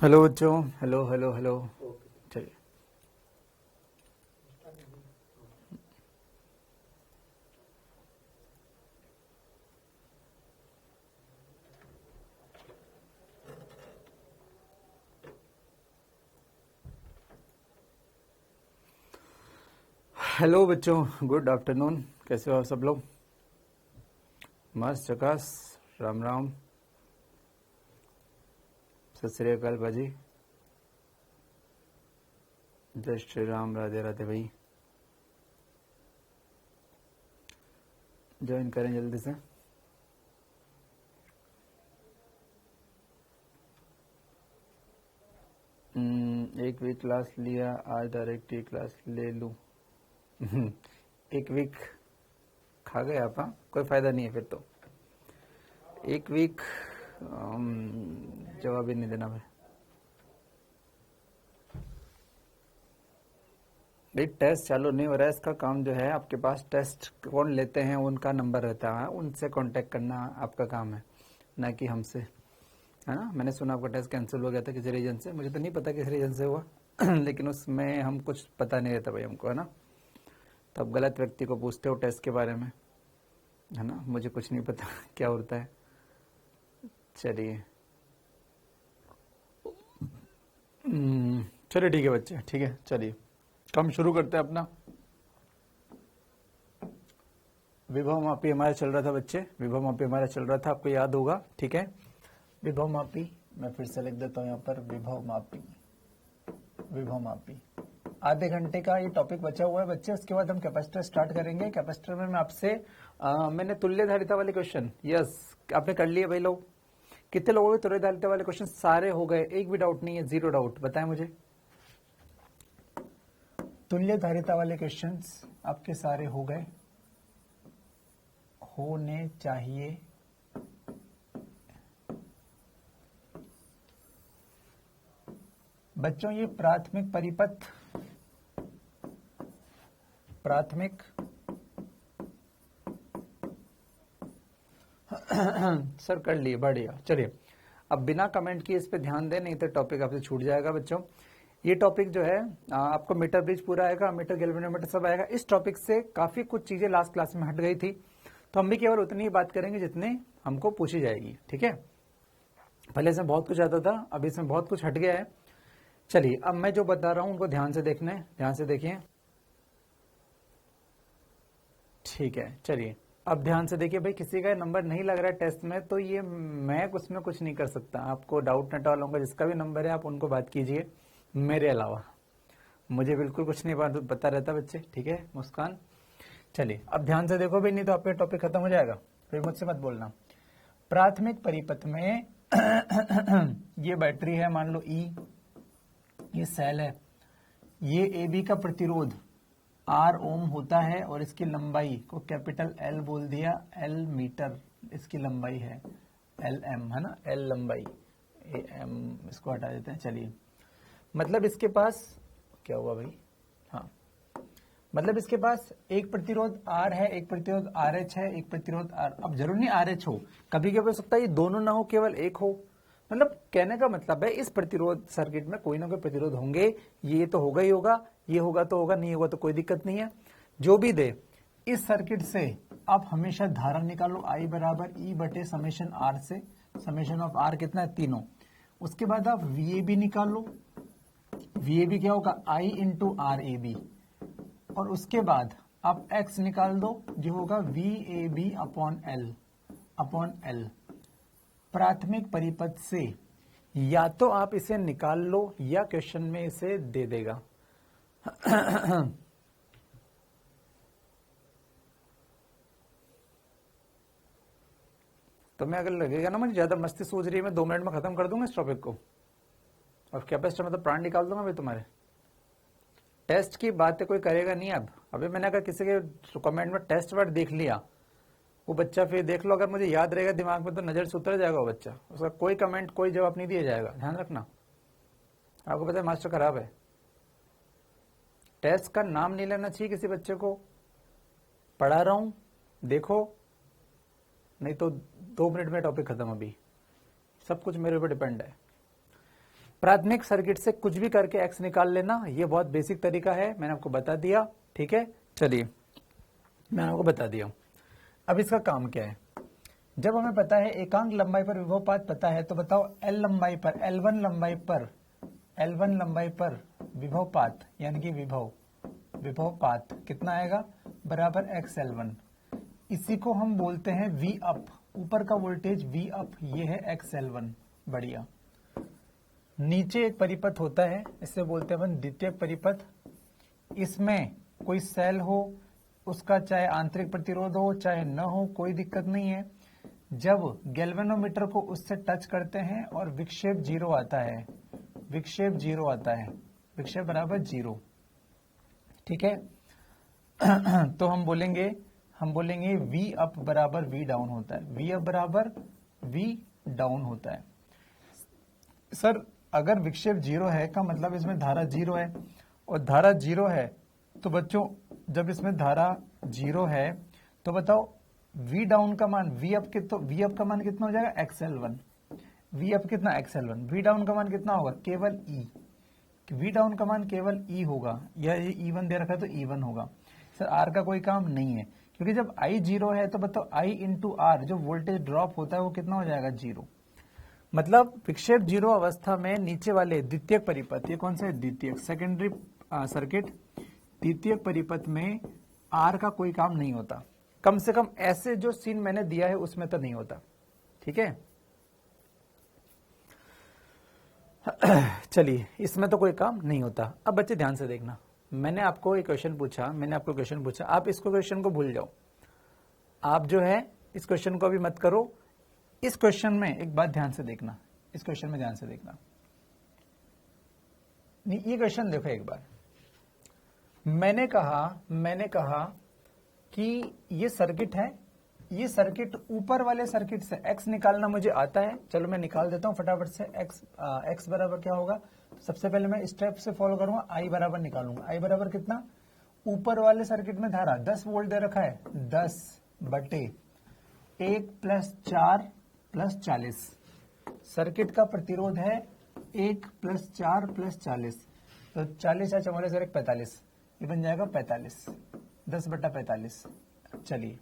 Hello बच्चों, hello hello hello. चलिए, hello बच्चों, गुड आफ्टरनून। कैसे हो आप सब लोग? मस्त चकास। राम राम, सत श्री अकाल बाजी, जय श्री राम, राधे राधे भाई। ज्वाइन करें जल्दी से। एक वीक क्लास लिया, आज डायरेक्ट ही क्लास ले लूं। एक वीक खा गए आप? हाँ, कोई फायदा नहीं है फिर तो। एक वीक जवाब ही नहीं देना भाई। भाई टेस्ट चालू नहीं हो रहा है, इसका काम जो है आपके पास टेस्ट कौन लेते हैं उनका नंबर रहता है, उनसे कांटेक्ट करना आपका काम है, ना कि हमसे, है ना। मैंने सुना आपका टेस्ट कैंसिल हो गया था किसी रीजन से, मुझे तो नहीं पता किस रीजन से हुआ लेकिन उसमें हम कुछ पता नहीं रहता भाई हमको, है ना। तो आप गलत व्यक्ति को पूछते हो टेस्ट के बारे में, है ना। मुझे कुछ नहीं पता क्या होता है। चलिए चलिए ठीक है बच्चे, ठीक है। चलिए काम शुरू करते हैं अपना। विभव मापी हमारा चल रहा था बच्चे, विभव मापी हमारा चल रहा था, आपको याद होगा, ठीक है। विभव मापी, मैं फिर से लिख देता हूँ यहाँ पर, विभव मापी, विभव मापी। आधे घंटे का ये टॉपिक बचा हुआ है बच्चे, उसके बाद हम कैपेसिटर स्टार्ट करेंगे। कैपेसिटर में मैं आपसे मैंने तुल्य धारिता वाले क्वेश्चन, यस आपने कर लिए भाई लोग। कितने लोगों के तुल्य धारिता वाले क्वेश्चन सारे हो गए? एक भी डाउट नहीं है, जीरो डाउट, बताएं मुझे। तुल्य धारिता वाले क्वेश्चंस आपके सारे हो गए, होने चाहिए। बच्चों ये प्राथमिक परिपथ, प्राथमिक सर कर लिए, बढ़िया। चलिए अब बिना कमेंट किए इस पे ध्यान दें, नहीं तो टॉपिक आपसे छूट जाएगा बच्चों। ये टॉपिक जो है आपको मीटर ब्रिज पूरा आएगा, मीटर गैल्वेनोमीटर सब आएगा। इस टॉपिक से काफी कुछ चीजें लास्ट क्लास में हट गई थी, तो हम भी केवल उतनी ही बात करेंगे जितने हमको पूछी जाएगी, ठीक है। पहले इसमें बहुत कुछ आता था, अभी इसमें बहुत कुछ हट गया है। चलिए अब मैं जो बता रहा हूं उनको ध्यान से देखना है, ध्यान से देखिए, ठीक है। चलिए अब ध्यान से देखिए भाई, किसी का नंबर नहीं लग रहा है टेस्ट में तो ये मैं उसमें कुछ नहीं कर सकता। आपको डाउट नेट वालों का जिसका भी नंबर है आप उनको बात कीजिए, मेरे अलावा मुझे बिल्कुल कुछ नहीं पता रहता बच्चे, ठीक है। मुस्कान, चलिए अब ध्यान से देखो भाई, नहीं तो आपका टॉपिक खत्म हो जाएगा, फिर मुझसे मत बोलना। प्राथमिक परिपथ में ये बैटरी है, मान लो ई, ये सेल है, ये ए बी का प्रतिरोध आर ओम होता है और इसकी लंबाई को कैपिटल एल बोल दिया, एल मीटर इसकी लंबाई है, एल एम, है ना, एल लंबाई, ए एम इसको हटा देते हैं। चलिए मतलब इसके पास क्या हुआ भाई, हाँ मतलब इसके पास एक प्रतिरोध आर है, एक प्रतिरोध आर एच है, एक प्रतिरोध आर, अब जरूर नहीं आर एच हो, कभी कभी हो सकता है ये दोनों ना हो, केवल एक हो। मतलब कहने का मतलब है इस प्रतिरोध सर्किट में कोई ना कोई प्रतिरोध होंगे, ये तो होगा ही होगा, ये होगा तो होगा, नहीं होगा तो कोई दिक्कत नहीं है। जो भी दे इस सर्किट से आप हमेशा धारा निकालो, आई बराबर ई बटे समेशन आर से, समेशन ऑफ आर कितना है, तीनों। उसके बाद आप वी ए बी निकालो, वी ए बी क्या होगा, I into R A B, और उसके बाद आप x निकाल दो जो होगा V A B upon L. प्राथमिक परिपथ से या तो आप इसे निकाल लो या क्वेश्चन में इसे दे देगा। तो मैं अगर लगेगा ना मुझे ज्यादा मस्ती सूझ रही है, मैं 2 मिनट में खत्म कर दूंगा इस टॉपिक को और कैपेसिटर मतलब प्राण निकाल दूंगा मैं तुम्हारे। टेस्ट की बात कोई करेगा नहीं अब। अभी मैंने अगर किसी के कमेंट में टेस्ट वर्ड देख लिया, वो बच्चा फिर देख लो, अगर मुझे याद रहेगा दिमाग में तो नजर से उतर जाएगा वो बच्चा, उसका कोई कमेंट कोई जवाब नहीं दिया जाएगा, ध्यान रखना। आपको पता है मास्टर खराब है, टेस्ट का नाम नहीं लेना चाहिए किसी बच्चे को। पढ़ा रहा हूं देखो, नहीं तो 2 मिनट में टॉपिक खत्म। अभी सब कुछ मेरे ऊपर डिपेंड है। प्राथमिक सर्किट से कुछ भी करके एक्स निकाल लेना, ये बहुत बेसिक तरीका है, मैंने आपको बता दिया। ठीक है, चलिए मैंने आपको बता दिया। अब इसका काम क्या है, जब हमें पता है एकांक लंबाई पर विभव पात पता है, तो बताओ L लंबाई पर, L1 लंबाई पर विभव पात यानी कि विभव पात कितना आएगा, बराबर XL1। इसी को हम बोलते हैं V अप, ऊपर का वोल्टेज V अप, ये है XL1। बढ़िया। नीचे एक परिपथ होता है, इसे बोलते हैं अपन द्वितीयक परिपथ। इसमें कोई सेल हो, उसका चाहे आंतरिक प्रतिरोध हो चाहे न हो, कोई दिक्कत नहीं है। जब गैल्वेनोमीटर को उससे टच करते हैं और विक्षेप जीरो आता है, विक्षेप बराबर जीरो। ठीक है तो हम बोलेंगे V अप बराबर V डाउन होता है, V अप बराबर V डाउन होता है। सर अगर विक्षेप जीरो है का मतलब इसमें धारा जीरो है, और धारा जीरो है तो बच्चों जब इसमें धारा जीरो है तो बताओ V डाउन का मान, V अप का मान कितना हो जाएगा, XL1। V अप कितना, XL1। V डाउन का मान कितना होगा, केवल E। V डाउन का मान केवल E होगा, या ये E1 दे रखा है तो E1 होगा। सर R का कोई काम नहीं है, क्योंकि जब I जीरो है तो बताओ I इंटू R, जो वोल्टेज ड्रॉप होता है वो कितना हो जाएगा, जीरो। मतलब विक्षेप जीरो अवस्था में नीचे वाले द्वितीयक परिपथ, ये कौन सा है, द्वितीयक, सेकेंडरी सर्किट, द्वितीयक परिपथ में R का कोई काम नहीं होता। कम से कम ऐसे जो सीन मैंने दिया है उसमें तो नहीं होता। ठीक है चलिए, इसमें तो कोई काम नहीं होता। अब बच्चे ध्यान से देखना, मैंने आपको एक क्वेश्चन पूछा, आप इसको क्वेश्चन को भूल जाओ, आप जो है इस क्वेश्चन को अभी मत करो। इस क्वेश्चन में एक बात ध्यान से देखना, इस क्वेश्चन में ध्यान से देखना। नहीं, ये क्वेश्चन देखो एक बार। मैंने कहा कि ये सर्किट है, ये सर्किट ऊपर वाले सर्किट से x निकालना मुझे आता है। चलो मैं निकाल देता हूं फटाफट से। x बराबर क्या होगा, सबसे पहले मैं स्टेप से फॉलो करूंगा, I बराबर निकालूंगा। I बराबर कितना, ऊपर वाले सर्किट में धारा 10 वोल्ट दे रखा है, 10 बटे 1 प्लस 4 प्लस 40। सर्किट का प्रतिरोध है 1 प्लस 4 प्लस 40, तो 40 है 44 और 1 45, ये बन जाएगा 45, 10 बटा 45। चलिए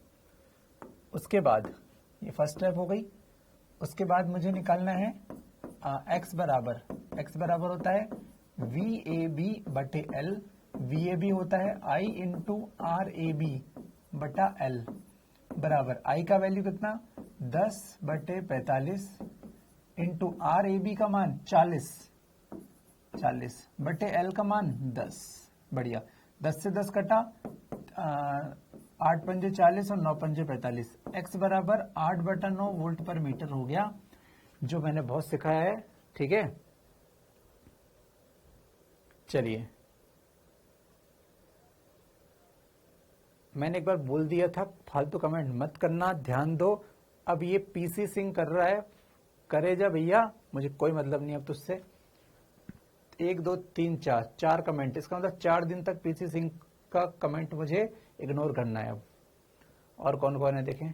उसके बाद ये फर्स्ट स्टेप हो गई। उसके बाद मुझे निकालना है x बराबर होता है VAB बटे L, VAB होता है I इंटू RAB बटा L, बराबर I का वैल्यू कितना, 10 बटे 45 इंटू RAB का मान 40 बटे L का मान 10। बढ़िया, 10 से 10 कटा, 8 पंजे 40 और 9 पंजे 45। x बराबर 8 बटा 9 वोल्ट पर मीटर हो गया, जो मैंने बहुत सिखाया है। ठीक है चलिए, मैंने एक बार बोल दिया था, फालतू कमेंट मत करना, ध्यान दो। अब ये पीसी सिंह कर रहा है, करे जा भैया, मुझे कोई मतलब नहीं अब तुझसे। 1 2 3 4 कमेंट, इसका मतलब 4 दिन तक पीसी सिंह का कमेंट मुझे इग्नोर करना है। अब और कौन कौन है देखें,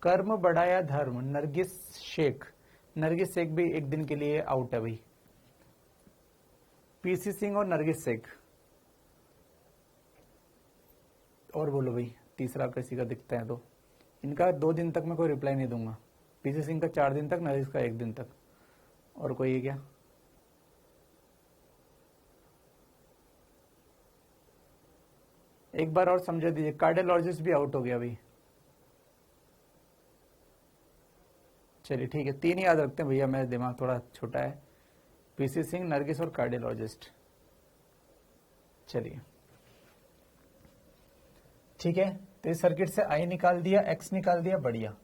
कर्म बढ़ाया धर्म, नरगिस शेख भी एक दिन के लिए आउट है भाई। पीसी सिंह और नरगिस शेख, और बोलो भाई, तीसरा किसी का दिखता है तो इनका 2 दिन तक मैं कोई रिप्लाई नहीं दूंगा। पीसी सिंह का 4 दिन तक, नरगिस का 1 दिन तक। और कोई है क्या, एक बार और समझा दीजिए। कार्डियोलॉजिस्ट भी आउट हो गया भाई। चलिए ठीक है, 3 ही याद रखते हैं भैया, मेरा दिमाग थोड़ा छोटा है। पीसी सिंह, नरगिस और कार्डियोलॉजिस्ट। चलिए ठीक है, तो इस सर्किट से I निकाल दिया, X निकाल दिया, बढ़िया,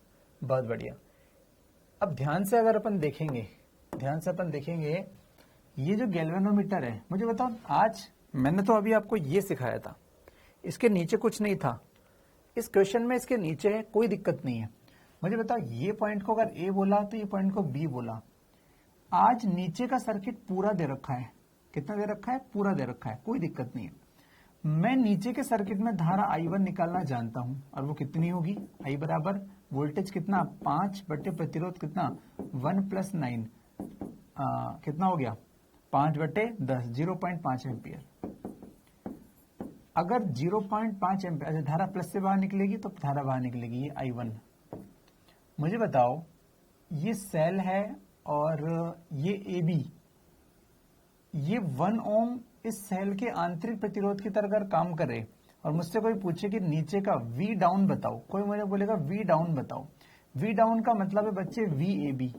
बहुत बढ़िया। अब ध्यान से अगर अपन देखेंगे, ये जो गैल्वेनोमीटर है, मुझे बताओ, आज मैंने तो अभी आपको ये सिखाया था, इसके नीचे कुछ नहीं था। इस क्वेश्चन में इसके नीचे है, कोई दिक्कत नहीं है। मुझे बताओ, ये पॉइंट को अगर A बोला तो ये पॉइंट को B बोला। आज नीचे का सर्किट पूरा दे रखा है, कितना दे रखा है, पूरा दे रखा है, कोई दिक्कत नहीं है। मैं नीचे के सर्किट में धारा I1 निकालना जानता हूं और वो कितनी होगी, I बराबर वोल्टेज कितना 5 बटे प्रतिरोध कितना 1 + 9 कितना हो गया 5 बटे 10 0.5 एम्पियर। अगर 0.5 एम्पियर धारा प्लस से बाहर निकलेगी तो धारा बाहर निकलेगी, ये I1। मुझे बताओ ये सेल है और ये AB, ये 1 ओम इस सेल के आंतरिक प्रतिरोध की तरह अगर काम करे और मुझसे कोई पूछे कि नीचे का V डाउन बताओ, कोई मुझे बोलेगा V डाउन बताओ, V डाउन का मतलब है बच्चे VAB,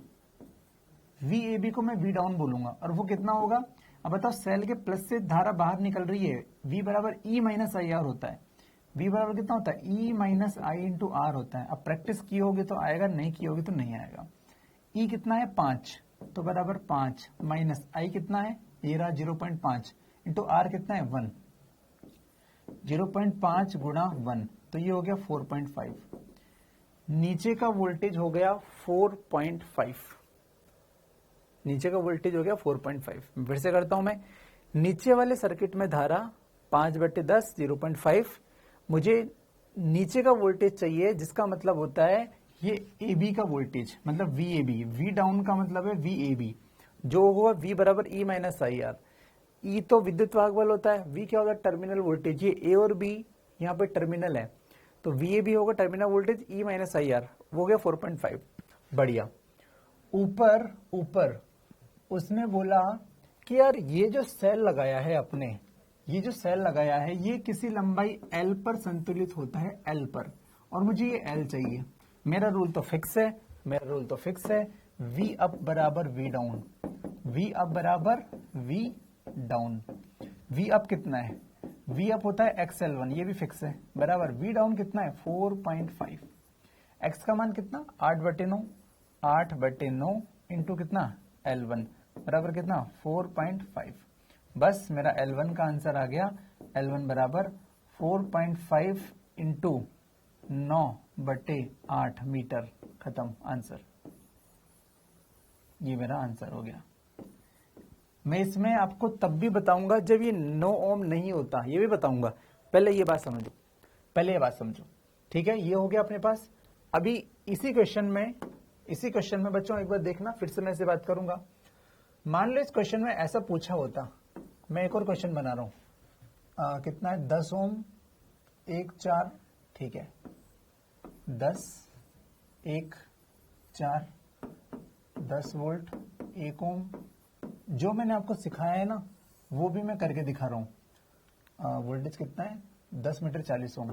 VAB को मैं V डाउन बोलूंगा और वो कितना होगा। अब बताओ सेल के प्लस से धारा बाहर निकल रही है, V बराबर E माइनस IR होता है, V बराबर कितना होता है E minus I into R होता है। अब प्रैक्टिस की होगी तो आएगा, नहीं की होगी तो नहीं आएगा। E कितना है 5 तो बराबर 5 माइनस I कितना है ये रहा 0.5 इंटू R कितना है 1, 0.5 गुणा 1 तो ये हो गया 4.5। नीचे का वोल्टेज हो गया 4.5, नीचे का वोल्टेज हो गया 4.5। फिर से करता हूं मैं, नीचे वाले सर्किट में धारा 5 बटे 10 0.5, मुझे नीचे का वोल्टेज चाहिए जिसका मतलब होता है ये AB का वोल्टेज मतलब VAB, V डाउन का मतलब है VAB जो होगा V बराबर E माइनस IR। E तो विद्युत वाहक बल होता है, V क्या होगा टर्मिनल वोल्टेज, ये A और B यहाँ पे टर्मिनल है तो VAB होगा terminal voltage E minus IR, वो हो गया 4.5। बढ़िया। ऊपर ऊपर उसने बोला कि यार ये जो सेल लगाया है अपने, ये जो सेल लगाया है ये किसी लंबाई L पर संतुलित होता है, L पर, और मुझे ये L चाहिए। मेरा रूल तो फिक्स है, मेरा रूल तो फिक्स है, V अप बराबर V डाउन, V अप बराबर V डाउन। V अप कितना है, V अप होता है XL1, ये भी फिक्स है, बराबर V डाउन कितना है 4.5। X का मान कितना 8 बटे 9, 8 बटे 9 इंटू कितना L1 बराबर कितना 4.5। बस मेरा L1 का आंसर आ गया, L1 बराबर 4.5 इंटू 9 बटे 8 मीटर, खत्म आंसर। ये मेरा आंसर हो गया। मैं इसमें आपको तब भी बताऊंगा जब ये 9 ओम नहीं होता, ये भी बताऊंगा। पहले ये बात समझो, पहले ये बात समझो, ठीक है। ये हो गया अपने पास। अभी इसी क्वेश्चन में बच्चों एक बार देखना, फिर से मैं इसे बात करूंगा। मान लो इस क्वेश्चन में ऐसा पूछा होता, मैं एक और क्वेश्चन बना रहा हूं, कितना है 10 ओम 1 4, ठीक है 10 1 4 10 वोल्ट 1 ओम। जो मैंने आपको सिखाया है ना वो भी मैं करके दिखा रहा हूं। वोल्टेज कितना है 10 मीटर 40 ओम,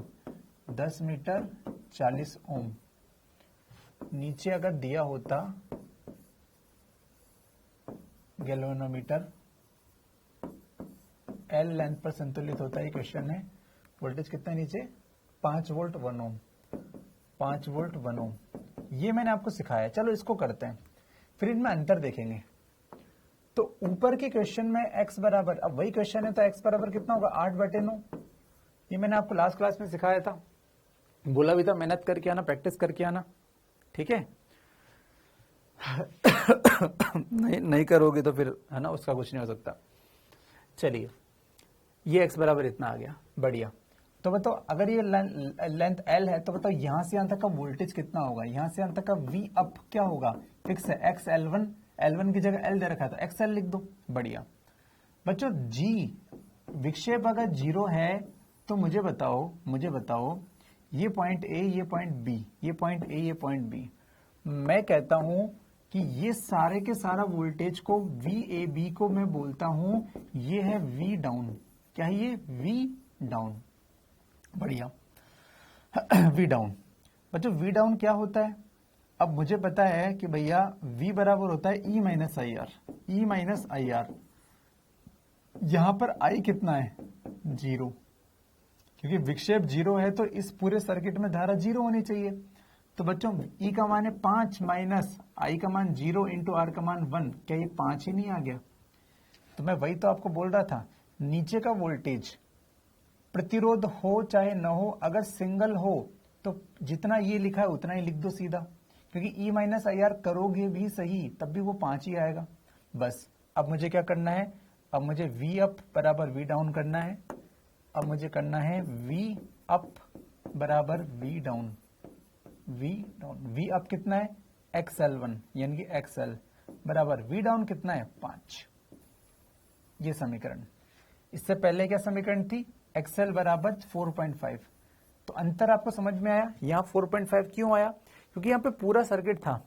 10 मीटर 40 ओम। नीचे अगर दिया होता गैल्वेनोमीटर, L लेंथ पर संतुलित होता है क्वेश्चन है। वोल्टेज कितना है नीचे 5 वोल्ट 1 ओम, 5 वोल्ट 1 ओम। ये मैंने आपको सिखाया, चलो इसको करते हैं, फिर इनमें अंतर देखेंगे। तो ऊपर के क्वेश्चन में x बराबर, अब वही क्वेश्चन है तो x बराबर कितना होगा 8 बटे 9। ये मैंने आपको लास्ट क्लास में सिखाया था, बोला भी था मेहनत करके आना, प्रैक्टिस करके आना, ठीक है। नहीं करोगे तो फिर है ना उसका कुछ नहीं हो सकता। चलिए ये x बराबर इतना आ गया, बढ़िया। तो बताओ अगर ये लेंथ L है तो बताओ यहां से यहां तक का वोल्टेज कितना होगा, यहां से यहां तक का V अप क्या होगा, फिक्स है x L1, L1 की जगह L दे रखा है तो XL लिख दो, बढ़िया। बच्चों G विक्षेप अगर 0 है तो मुझे बताओ ये पॉइंट A, ये पॉइंट B, ये पॉइंट A, ये पॉइंट B, मैं कहता हूं कि ये सारे के सारा वोल्टेज को VAB को मैं बोलता हूं ये है V डाउन। क्या है ये V डाउन, बढ़िया। V down. बच्चों V डाउन क्या होता है, अब मुझे पता है कि भैया V बराबर होता है E minus IR, E minus IR। यहां पर I कितना है 0, क्योंकि विक्षेप 0 है तो इस पूरे सर्किट में धारा 0 होनी चाहिए। तो बच्चों E का मान है 5 माइनस I का मान 0 इंटू R का मान 1, क्या ये 5 ही नहीं आ गया। तो मैं वही तो आपको बोल रहा था, नीचे का वोल्टेज प्रतिरोध हो चाहे न हो, अगर सिंगल हो तो जितना ये लिखा है उतना ही लिख दो सीधा, क्योंकि E माइनस IR करोगे भी सही तब भी वो 5 ही आएगा। बस अब मुझे क्या करना है, अब मुझे V अप बराबर V डाउन करना है। अब मुझे करना है V अप बराबर V डाउन। V अप कितना है XL1 यानी कि XL बराबर V डाउन कितना है 5। ये समीकरण। इससे पहले क्या समीकरण थी XL बराबर 4.5। तो अंतर आपको समझ में आया। यहां 4.5 क्यों आया, क्योंकि यहां पे पूरा सर्किट था,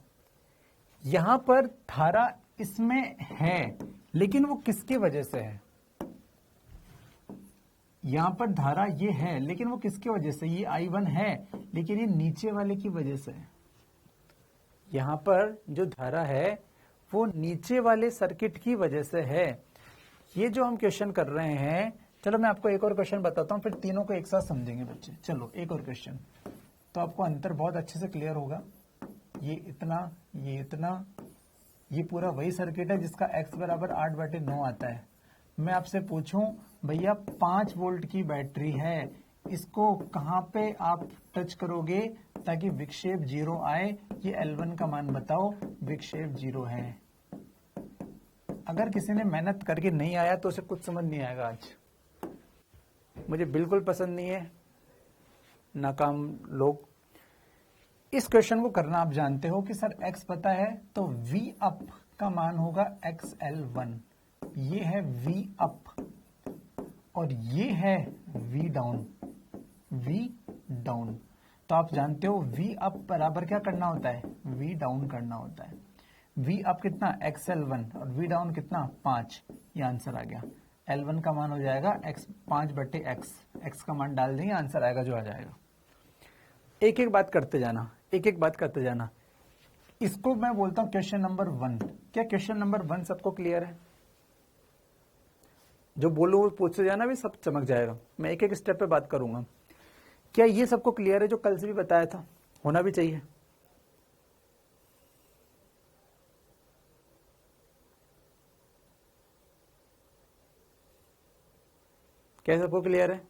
यहां पर धारा इसमें है लेकिन वो किसकी वजह से है, यहां पर धारा ये है लेकिन वो किसकी वजह से, ये I1 है लेकिन ये नीचे वाले की वजह से है। यहां पर जो धारा है वो नीचे वाले सर्किट की वजह से है। ये जो हम क्वेश्चन कर रहे हैं, चलो मैं आपको एक और क्वेश्चन बताता हूं, फिर तीनों को एक साथ समझेंगे बच्चे। चलो एक और क्वेश्चन, तो आपको अंतर बहुत अच्छे से क्लियर होगा। ये इतना, ये इतना, ये पूरा वही सर्किट है जिसका x बराबर 8/9 आता है। मैं आपसे पूछूं भैया 5 वोल्ट की बैटरी है, इसको कहां पे आप टच करोगे ताकि विक्षेप 0 आए, ये L1 का मान बताओ, विक्षेप 0 है। अगर किसी ने मेहनत करके नहीं आया तो उसे कुछ समझ नहीं आएगा। आज मुझे बिल्कुल पसंद नहीं है नाकाम लोग। इस क्वेश्चन को करना आप जानते हो कि सर x पता है तो V अप का मान होगा XL1, ये है V अप और ये है V डाउन। V डाउन तो आप जानते हो V अप बराबर क्या करना होता है, V डाउन करना होता है। V अप कितना XL1 और V डाउन कितना 5, ये आंसर आ गया। L1 का मान हो जाएगा x 5/x, x का मान डाल देंगे, आंसर आएगा जो आ जाएगा। एक एक बात करते जाना, एक एक बात करते जाना। इसको मैं बोलता हूं क्वेश्चन नंबर 1। क्या क्वेश्चन नंबर 1 सबको क्लियर है? जो बोलो वो पूछते जाना, भी सब चमक जाएगा। मैं एक एक स्टेप पे बात करूंगा। क्या ये सबको क्लियर है जो कल से भी बताया था, होना भी चाहिए? क्या सबको क्लियर है?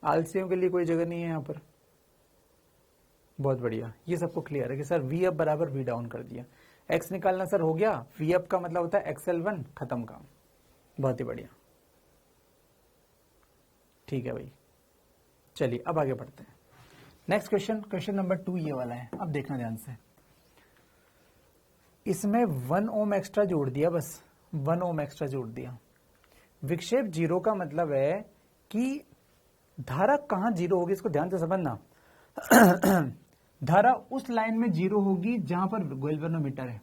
आलसियों के लिए कोई जगह नहीं है यहाँ पर। बहुत बढ़िया, ये सबको क्लियर है कि सर V अप बराबर V डाउन कर दिया। X निकालना सर हो गया, V अप का मतलब होता है XL1, खत्म काम। बहुत ही बढ़िया, ठीक है भाई। चलिए अब आगे बढ़ते हैं। नेक्स्ट क्वेश्चन, क्वेश्चन नंबर 2 ये वाला है। अब देखना ध्यान से, इसमें 1 ओम एक्स्ट्रा जोड़ दिया, बस 1 ओम एक्स्ट्रा जोड़ दिया। विक्षेप 0 का मतलब है कि धारा कहां 0 होगी, इसको ध्यान से समझना। धारा उस लाइन में 0 होगी जहां पर गैल्वेनोमीटर है।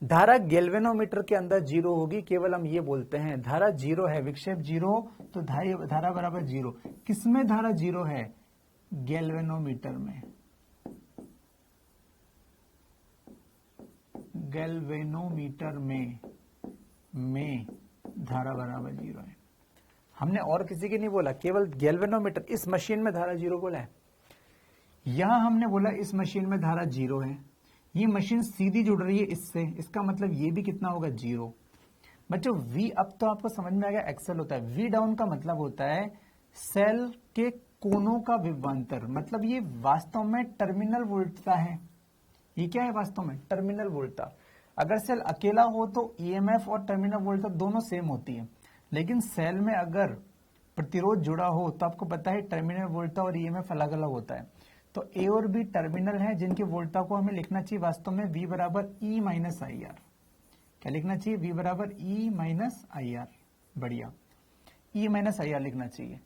धारा गैल्वेनोमीटर के अंदर 0 होगी, केवल हम ये बोलते हैं धारा 0 है, विक्षेप 0 तो धारा बराबर 0। किसमें धारा 0 है? गैल्वेनोमीटर में। गैल्वेनोमीटर में धारा बराबर 0 है। हमने और किसी की नहीं बोला, केवल गैल्वेनोमीटर, इस मशीन में धारा 0 बोला है। यहां हमने बोला इस मशीन में धारा 0 है। ये मशीन सीधी जुड़ रही है इससे, इसका मतलब ये भी कितना होगा 0। बच्चों V अप तो आपको समझ में आ गया, एक्सेल होता है। V डाउन का मतलब होता है सेल के कोनों का विभवांतर, मतलब ये वास्तव में टर्मिनल वोल्टता है। ये क्या है वास्तव में? टर्मिनल वोल्टता। अगर सेल अकेला हो तो EMF और टर्मिनल वोल्टता दोनों सेम होती है, लेकिन सेल में अगर प्रतिरोध जुड़ा हो तो आपको पता है टर्मिनल वोल्टता और EMF अलग अलग होता है। तो A और B टर्मिनल है जिनकी वोल्टता को हमें लिखना चाहिए वास्तव में V बराबर E माइनस IR। क्या लिखना चाहिए? V बराबर E माइनस IR। बढ़िया, E माइनस IR लिखना चाहिए।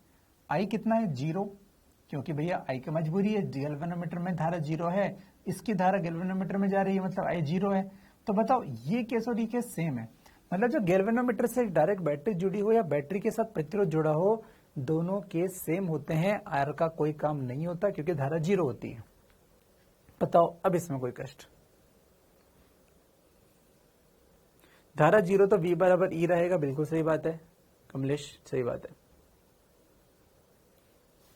I कितना है? 0, क्योंकि भैया I की मजबूरी है, गैल्वेनोमीटर में धारा 0 है, इसकी धारा गैल्वेनोमीटर में जा रही है, मतलब I 0 है। तो बताओ ये केस और ये केस सेम है, मतलब जो गैल्वेनोमीटर से डायरेक्ट बैटरी जुड़ी हो या बैटरी के साथ प्रतिरोध जुड़ा हो, दोनों केस सेम होते हैं। आर का कोई काम नहीं होता क्योंकि धारा 0 होती है। बताओ अब इसमें कोई कष्ट? धारा 0 तो V बराबर E रहेगा, बिल्कुल सही बात है कमलेश, सही बात है।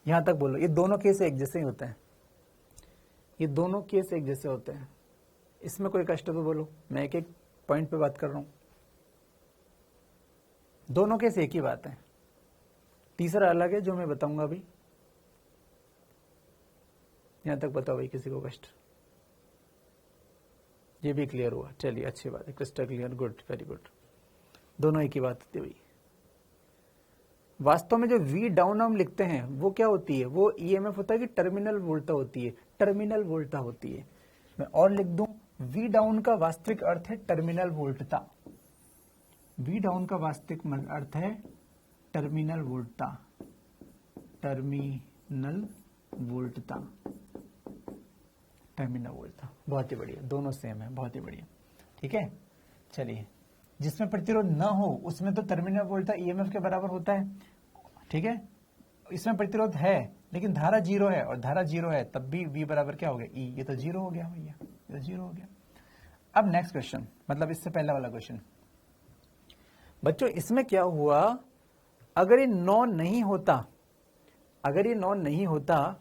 यहां तक बोलो, ये दोनों केस एक जैसे ही होते हैं, ये दोनों केस एक जैसे होते हैं। इसमें कोई कष्ट तो बोलो, मैं एक एक पॉइंट पे बात कर रहा हूं। दोनों केस एक ही बात है, तीसरा अलग है जो मैं बताऊंगा अभी। यहां तक बताओ भाई, किसी को कष्ट? ये भी क्लियर हुआ, चलिए अच्छी बात है, crystal clear, good, very good. दोनों एक ही बात होती है भाई। वास्तव में जो V डाउन हम लिखते हैं वो क्या होती है, वो EMF होता है कि टर्मिनल वोल्टा होती है, टर्मिनल वोल्टा होती है। मैं और लिख दूं, V डाउन का वास्तविक अर्थ है टर्मिनल वोल्टता। V डाउन का वास्तविक अर्थ है टर्मिनल वोल्टता, टर्मिनल वोल्टता, टर्मिनल वोल्टता। बहुत ही बढ़िया, दोनों सेम है, बहुत ही बढ़िया। ठीक है, चलिए, जिसमें प्रतिरोध न हो उसमें तो टर्मिनल वोल्टता EMF के बराबर होता है। ठीक है, इसमें प्रतिरोध है लेकिन धारा जीरो है, और धारा जीरो है तब भी V बराबर क्या हो गया, E। ये तो जीरो हो गया भैया, ये तो जीरो हो गया। अब नेक्स्ट क्वेश्चन, मतलब इससे पहला वाला क्वेश्चन। बच्चों इसमें क्या हुआ, अगर ये नॉन नहीं होता, अगर ये नॉन नहीं होता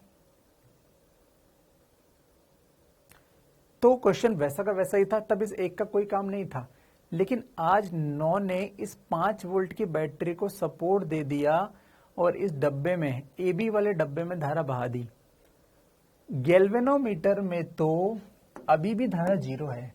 तो क्वेश्चन वैसा का वैसा ही था, तब इस एक का कोई काम नहीं था। लेकिन आज नौ ने इस 5 वोल्ट की बैटरी को सपोर्ट दे दिया और इस डब्बे में, AB वाले डब्बे में धारा बहा दी। गैल्वेनोमीटर में तो अभी भी धारा जीरो है।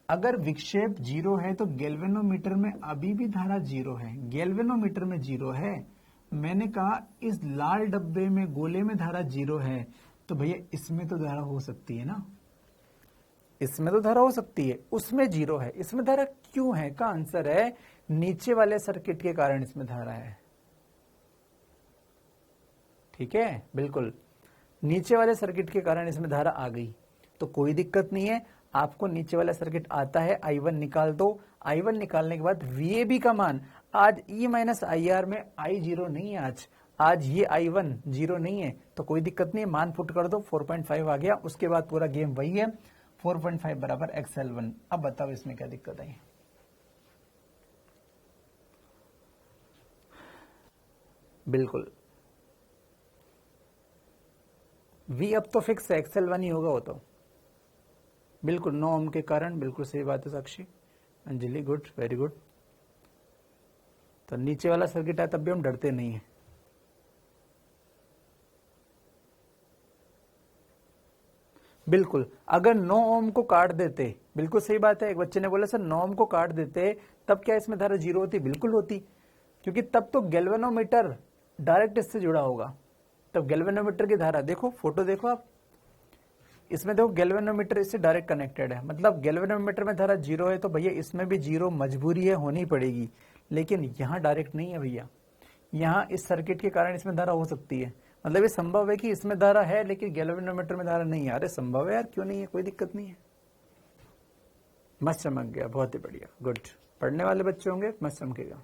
अगर विक्षेप जीरो है तो गैल्वेनोमीटर में अभी भी धारा जीरो है, गैल्वेनोमीटर में जीरो है। मैंने कहा इस लाल डब्बे में, गोले में धारा जीरो है, तो भैया इसमें तो धारा हो सकती है ना, इसमें तो धारा हो सकती है, उसमें जीरो है, इसमें धारा क्यों है? का आंसर है नीचे वाले सर्किट के कारण इसमें धारा है। ठीक है, बिल्कुल नीचे वाले सर्किट के कारण इसमें धारा आ गई, तो कोई दिक्कत नहीं है। आपको नीचे वाला सर्किट आता है, I1 निकाल दो। I1 निकालने के बाद VAB का मान, आज E माइनस IR में I जीरो नहीं है, आज ये I1 जीरो नहीं है, तो कोई दिक्कत नहीं है, मान पुट कर दो, 4.5 आ गया। उसके बाद पूरा गेम वही है, 4.5 बराबर XL1। अब बताओ इसमें क्या दिक्कत आई? बिल्कुल V अब तो फिक्स है, XL1 ही होगा वो तो, बिल्कुल 9 ओम के कारण। बिल्कुल सही बात है साक्षी, अंजलि, गुड, वेरी गुड। तो नीचे वाला सर्किट है तब भी हम डरते नहीं है। बिल्कुल, अगर 9 ओम को काट देते, बिल्कुल सही बात है, एक बच्चे ने बोला सर 9 ओम को काट देते तब क्या इसमें धारा जीरो होती? बिल्कुल होती, क्योंकि तब तो गैल्वेनोमीटर डायरेक्ट इससे जुड़ा होगा। तब गैल्वेनोमीटर की धारा देखो, फोटो देखो आप, इसमें देखो गैल्वेनोमीटर इससे डायरेक्ट कनेक्टेड है, मतलब गैल्वेनोमीटर में धारा जीरो है तो भैया इसमें भी जीरो मजबूरी है, होनी पड़ेगी। लेकिन यहाँ डायरेक्ट नहीं है भैया, यहाँ इस सर्किट के कारण इसमें धारा हो सकती है। मतलब ये संभव है कि इसमें धारा है लेकिन गैल्वेनोमीटर में धारा नहीं है। अरे संभव है यार, क्यों नहीं है, कोई दिक्कत नहीं है। मस्त चमक गया, बहुत ही बढ़िया, गुड। पढ़ने वाले बच्चे होंगे, मस्त चमकेगा।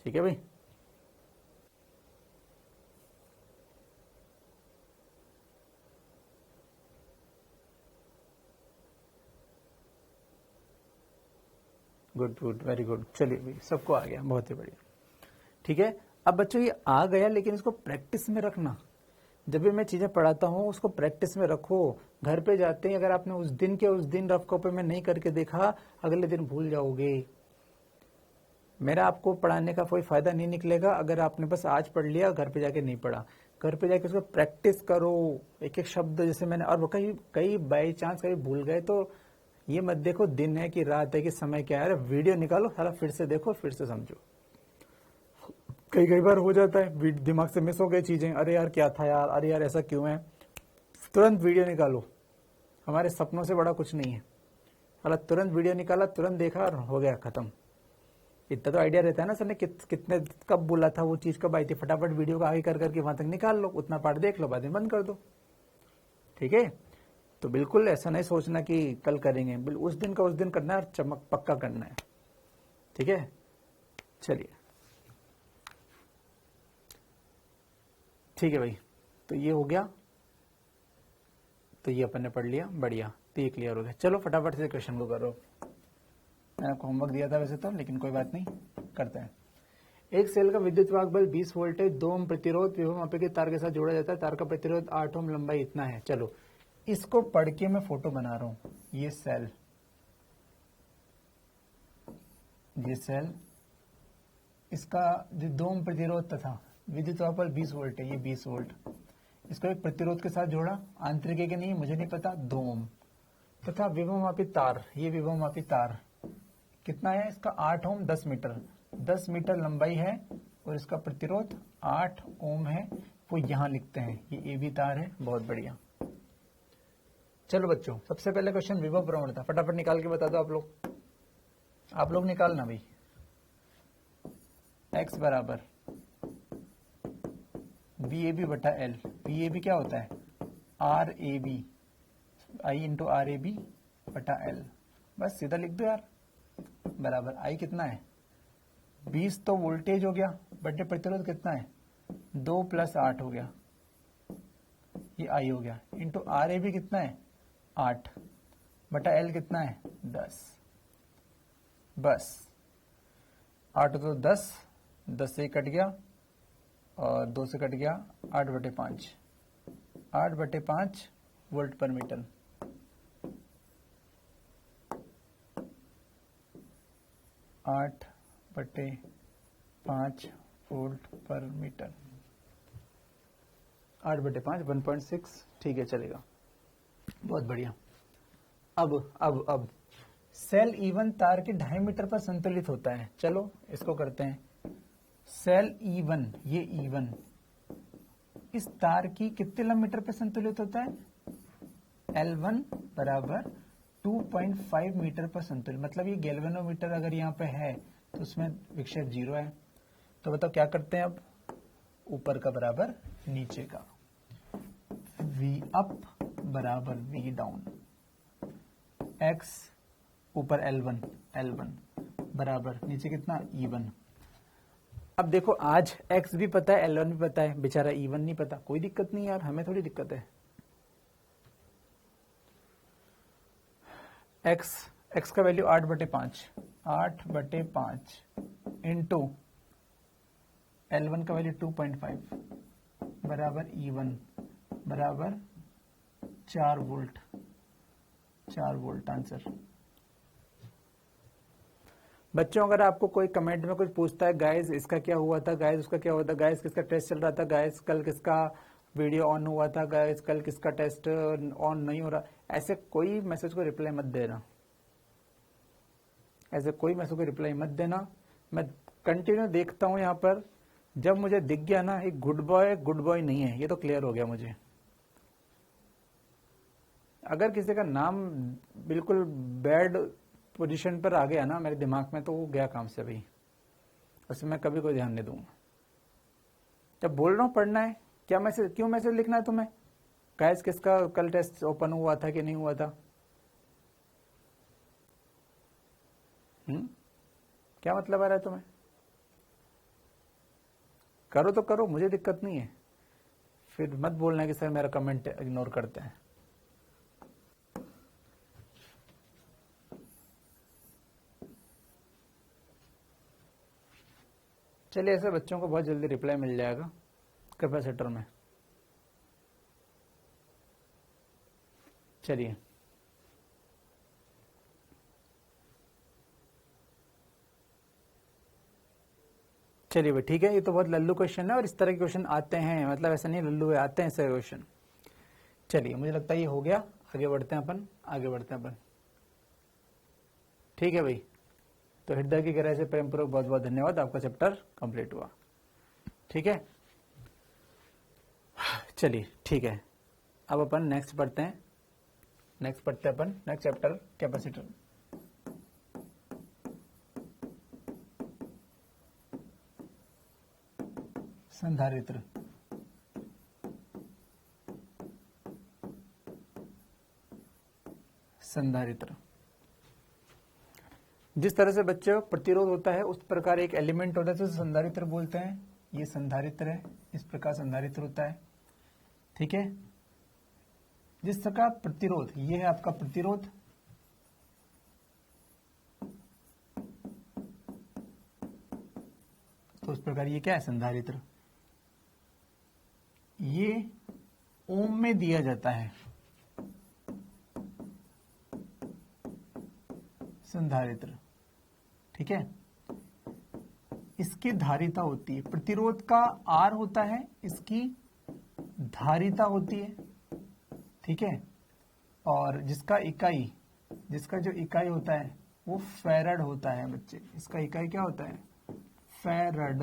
ठीक है भाई, गुड गुड, वेरी गुड। चलिए भाई, सबको आ गया, बहुत ही बढ़िया। ठीक है, अब बच्चों ये आ गया, लेकिन इसको प्रैक्टिस में रखना। जब भी मैं चीजें पढ़ाता हूँ उसको प्रैक्टिस में रखो। घर पे जाते ही अगर आपने उस दिन के उस दिन रफ कॉपी में नहीं करके देखा, अगले दिन भूल जाओगे। मेरा आपको पढ़ाने का कोई फायदा नहीं निकलेगा अगर आपने बस आज पढ़ लिया, घर पे जाके नहीं पढ़ा। घर पे जाके उसको प्रैक्टिस करो, एक एक शब्द, जैसे मैंने, और कई कई बाई चांस कहीं भूल गए तो ये मत देखो दिन है कि रात है कि समय क्या है, वीडियो निकालो सारा, फिर से देखो, फिर से समझो। कई बार हो जाता है दिमाग से मिस हो गई चीजें, अरे यार क्या था यार, अरे यार ऐसा क्यों है, तुरंत वीडियो निकालो। हमारे सपनों से बड़ा कुछ नहीं है। हालांकि तुरंत वीडियो निकाला, तुरंत देखा और हो गया खत्म। इतना तो आइडिया रहता है ना सर ने कितने कब बोला था, वो चीज कब आई थी, फटाफट वीडियो को आगे कर करके वहां तक निकाल लो, उतना पार्ट देख लो, बाद में बंद कर दो। ठीक है, तो बिल्कुल ऐसा नहीं सोचना कि कल करेंगे, उस दिन का उस दिन करना है और चमक पक्का करना है। ठीक है, चलिए ठीक है भाई, तो ये हो गया, तो ये अपन ने पढ़ लिया, बढ़िया, तो ये क्लियर हो गया। चलो फटाफट से क्वेश्चन को करो। मैंने आपको होमवर्क दिया था वैसे तो, लेकिन कोई बात नहीं, करते हैं। एक सेल का विद्युत वाहक बल 20 वोल्ट है, 2 ओम प्रतिरोध विभव मापी के तार के साथ जोड़ा जाता है, तार का प्रतिरोध 8 ओम, लंबाई इतना है। चलो इसको पढ़ के मैं फोटो बना रहा हूं। ये सेल इसका जो 2 ओम प्रतिरोध तथा विद्युत वाहक बल 20 वोल्ट है, ये 20 वोल्ट, इसको एक प्रतिरोध के साथ जोड़ा, आंतरिक है कि नहीं मुझे नहीं पता, 2 ओम। तथा विभवमापी तार, ये विभवमापी तार कितना है इसका 8 ओम 10 मीटर, 10 मीटर लंबाई है और इसका प्रतिरोध 8 ओम है, वो यहां लिखते हैं। ये ए बी तार है, बहुत बढ़िया। चलो बच्चों, सबसे पहले क्वेश्चन विभव प्रवणता फटाफट निकाल के बता दो आप लोग निकालना भाई। x बराबर वी ए बी बटा एल, वी ए बी क्या होता है R A B, I into R A B बटा एल, बस सीधा लिख दो यार। बराबर आई कितना है 20 तो वोल्टेज हो गया, बटे प्रतिरोध कितना है 2 + 8 हो गया, ये आई हो गया, इंटू आर ए बी कितना है 8 बटा एल कितना है 10, बस 8 तो 10, 10 से कट गया और 2 से कट गया, 8/5, 8/5 वोल्ट पर मीटर। आठ बटे 5 वोल्ट पर मीटर, 8/5 1.6, ठीक है चलेगा, बहुत बढ़िया। अब सेल E1 तार के 2.5 मीटर पर संतुलित होता है। चलो इसको करते हैं। सेल E1, ये E1 इस तार की कितने लंबे पर संतुलित होता है L1 बराबर 2.5 मीटर पर संतुलित, मतलब ये गैल्वेनोमीटर अगर यहाँ पे है तो उसमें विक्षेप 0 है। तो बताओ क्या करते हैं, अब ऊपर का बराबर नीचे का, V अप बराबर V डाउन, X ऊपर L1 बराबर नीचे कितना E1। अब देखो आज X भी पता है L1 भी पता है, बेचारा E1 नहीं पता, कोई दिक्कत नहीं यार, हमें थोड़ी दिक्कत है। x का वैल्यू 8/5 इंटू L1 का वैल्यू 2.5 बराबर E1 बराबर 4 वोल्ट आंसर। बच्चों अगर आपको कोई कमेंट में कुछ पूछता है गाइस इसका क्या हुआ था, गाइस उसका क्या हुआ था, गाइस किसका टेस्ट चल रहा था, गाइस कल किसका वीडियो ऑन हुआ था, गाइस कल किसका टेस्ट ऑन नहीं हो रहा, ऐसे कोई मैसेज को रिप्लाई मत देना, ऐसे कोई मैसेज को रिप्लाई मत देना। मैं कंटिन्यू देखता हूं यहाँ पर, जब मुझे दिख गया ना एक गुड बॉय नहीं है, ये तो क्लियर हो गया मुझे। अगर किसी का नाम बिल्कुल बैड पोजीशन पर आ गया ना मेरे दिमाग में, तो वो गया काम से भाई, उसमें मैं कभी कोई ध्यान नहीं दूंगा। जब बोल रहा हूं पढ़ना है, क्या मैसेज, क्यों मैसेज लिखना है तुम्हें, गाइस किसका कल टेस्ट ओपन हुआ था कि नहीं हुआ था, क्या मतलब आ रहा है तुम्हें, करो तो करो, मुझे दिक्कत नहीं है, फिर मत बोलना कि सर मेरा कमेंट इग्नोर करते हैं। चलिए ऐसे बच्चों को बहुत जल्दी रिप्लाई मिल जाएगा कैपेसिटर में। चलिए भाई ठीक है, ये तो बहुत लल्लू क्वेश्चन है और इस तरह के क्वेश्चन आते हैं, मतलब ऐसा नहीं लल्लू है, आते हैं ऐसे क्वेश्चन। चलिए मुझे लगता है ये हो गया, आगे बढ़ते हैं अपन। ठीक है भाई, तो हृदय की गहराई से प्रेम पूर्वक बहुत बहुत धन्यवाद, आपका चैप्टर कंप्लीट हुआ। ठीक है, चलिए ठीक है, अब अपन नेक्स्ट पढ़ते हैं, नेक्स्ट चैप्टर कैपेसिटर। संधारित्र, जिस तरह से बच्चों प्रतिरोध होता है उस प्रकार एक एलिमेंट होता है तो संधारित्र बोलते हैं। ये संधारित्र है, इस प्रकार संधारित्र होता है। ठीक है, जिस प्रकार प्रतिरोध, ये है आपका प्रतिरोध, तो उस प्रकार ये क्या है संधारित्र, ये ओम में दिया जाता है संधारित्र। ठीक है, इसकी धारिता होती है, प्रतिरोध का आर होता है, इसकी धारिता होती है। ठीक है, और जिसका जो इकाई होता है वो फैरड होता है बच्चे। इसका इकाई क्या होता है? फैरड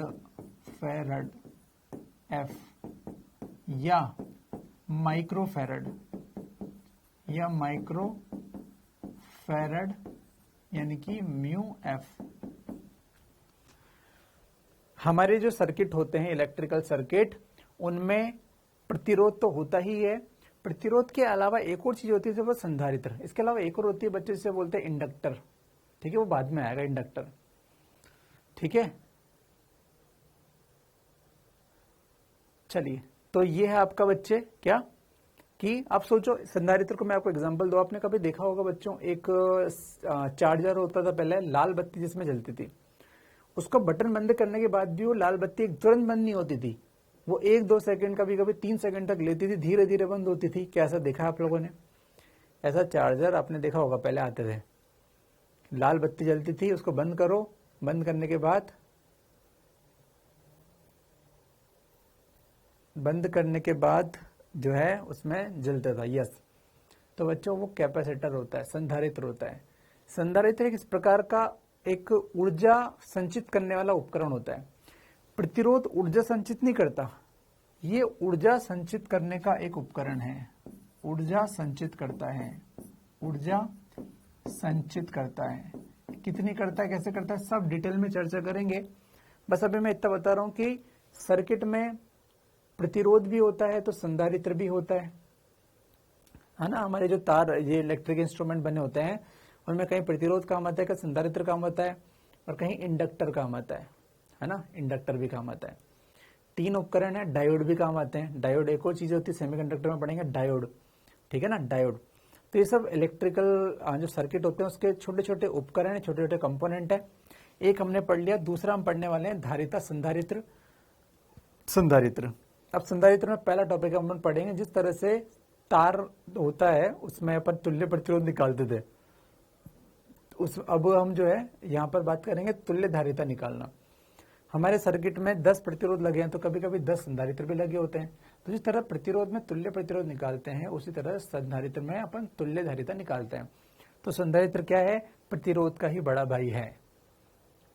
एफ, या माइक्रोफैरड यानी कि म्यू एफ। हमारे जो सर्किट होते हैं इलेक्ट्रिकल सर्किट, उनमें प्रतिरोध तो होता ही है, प्रतिरोध के अलावा एक और चीज होती है वो संधारित्र। इसके अलावा एक और होती है बच्चे जिसे बोलते हैं इंडक्टर, ठीक है, वो बाद में आएगा इंडक्टर, ठीक है। चलिए, तो ये है आपका बच्चे क्या कि आप सोचो संधारित्र को मैं आपको एग्जांपल दो। आपने कभी देखा होगा बच्चों, एक चार्जर होता था पहले, लाल बत्ती जिसमें जलती थी, उसको बटन बंद करने के बाद भी वो लाल बत्ती तुरंत बंद नहीं होती थी, वो 1-2 सेकंड, कभी कभी 3 सेकंड तक लेती थी, धीरे धीरे बंद होती थी। क्या ऐसा देखा आप लोगों ने? ऐसा चार्जर आपने देखा होगा, पहले आते थे, लाल बत्ती जलती थी, उसको बंद करो, बंद करने के बाद जो है उसमें जलता था। यस, तो बच्चों वो कैपेसिटर होता है, संधारित्र होता है। संधारित्र इस प्रकार का एक ऊर्जा संचित करने वाला उपकरण होता है। प्रतिरोध ऊर्जा संचित नहीं करता, ये ऊर्जा संचित करने का एक उपकरण है, ऊर्जा संचित करता है। कितनी करता है, कैसे करता है, सब डिटेल में चर्चा करेंगे। बस अभी मैं इतना बता रहा हूं कि सर्किट में प्रतिरोध भी होता है तो संधारित्र भी होता है ना। हमारे जो तार, ये इलेक्ट्रिक इंस्ट्रूमेंट बने होते हैं, उनमें कहीं प्रतिरोध काम आता है, कहीं संधारित्र काम आता है, और कहीं इंडक्टर काम आता है ना, इंडक्टर भी काम आता है। 3 उपकरण है, डायोड भी काम आते हैं। डायोड एक और चीज होती है, सेमीकंडक्टर में पढ़ेंगे डायोड, ठीक है ना, डायोड। तो ये सब इलेक्ट्रिकल जो सर्किट होते हैं उसके छोटे छोटे उपकरण है, छोटे छोटे कंपोनेंट है। एक हमने पढ़ लिया, दूसरा हम पढ़ने वाले हैं धारिता, संधारित्र। अब संधारित्र में पहला टॉपिक हम लोग पढ़ेंगे, जिस तरह से तार होता है उसमें अपन तुल्य प्रतिरोध निकालते थे, अब हम जो है यहाँ पर बात करेंगे तुल्य धारिता निकालना। हमारे सर्किट में 10 प्रतिरोध लगे हैं तो कभी कभी 10 संधारित्र भी लगे होते हैं। तो जिस तरह प्रतिरोध में तुल्य प्रतिरोध निकालते हैं, उसी तरह संधारित्र में अपन तुल्य धारिता निकालते हैं। तो संधारित्र क्या है? प्रतिरोध का ही बड़ा भाई है।